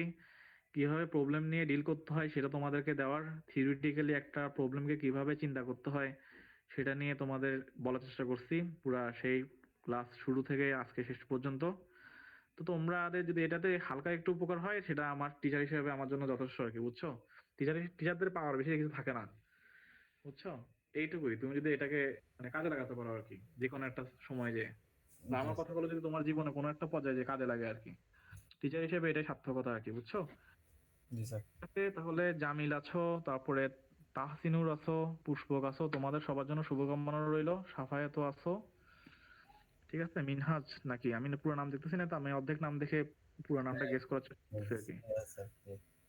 কিভাবে প্রবলেম নিয়ে ডিল করতে হয় সেটা তোমাদেরকে দেওয়ার, থিওরিটিক্যালি একটা প্রবলেমকে কিভাবে চিন্তা করতে হয় সেটা নিয়ে তোমাদের বলার চেষ্টা করছি পুরা সেই ক্লাস শুরু থেকে আজকে শেষ পর্যন্ত। তো তোমাদের যদি এটাতে হালকা একটু উপকার হয় সেটা আমার টিচার হিসেবে আমার জন্য যথেষ্ট আর কি, বুঝছো? টিচারদের পাওয়ার বেশি কিছু থাকে না, বুঝছো? এইটুকুই, তুমি যদি এটাকে মানে কাজে লাগাতে পারো আর কি, যে কোনো একটা সময় যে, বা আমার কথাগুলো যদি তোমার জীবনে কোনো একটা পর্যায়ে যে কাজে লাগে আর কি, টিচার হিসেবে এটাই সার্থকতা আর কি, বুঝছো? জি স্যার। আছে, তাহলে জামিল আছো, তারপরে তাহসিনুর আছো, পুষ্পক আছো, তোমাদের সবার জন্য শুভকামনা রইলো, সাফায়াতও আছো, ঠিক আছে? মিনহাজ নাকি, আমি না পুরো নাম দেখতেছি না, তো আমি অর্ধেক নাম দেখে পুরো নামটা গেস করার চেষ্টা করছি আর কি। স্যার।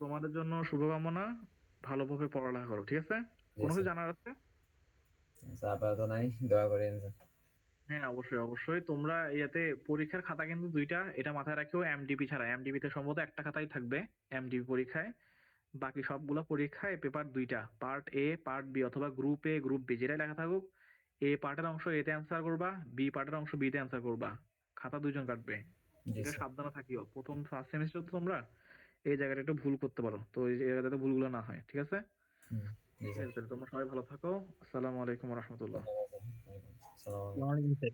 তোমাদের জন্য শুভকামনা, ভালোভাবে পড়ালেখা করো, ঠিক আছে? কোনো কিছু জানার আছে? স্যার আপাতত নাই, দয়া করেন স্যার। হ্যাঁ, অবশ্যই অবশ্যই, তোমরা ইয়াতে পরীক্ষার খাতা কিন্তু দুইটা, এটা মাথায় রাখিও, এমডিপি ছাড়া, এমডিপি তে সম্ভবত একটা খাতাই থাকবে এমডিপি পরীক্ষায়, বাকি সবগুলো পরীক্ষায় পেপার দুইটা, পার্ট এ পার্ট বি, অথবা গ্রুপ এ গ্রুপ বি যেটাই লেখা থাকুক, এ পার্টের অংশ এ তে অ্যান্সার করবা, বি পার্টের অংশ বি তে অ্যান্সার করবা, খাতা দুইজন কাটবে, জি এটা স্যার। সাবধানে থাকিও, প্রথম ফার্স্ট সেমিস্টার তো তোমরা এই জায়গাটা একটু ভুল করতে পারো, তো এই জায়গাটাতে ভুলগুলো না হয়, ঠিক আছে? জি ঠিক স্যার। আছে, তাহলে তোমরা সবাই ভালো থাকো, আসসালামু আলাইকুম রহমতুল্লাহ। ধন্যবাদ স্যার। ওয়ালাইকুম আসসালাম। আসসালামু আলাইকুম স্যার।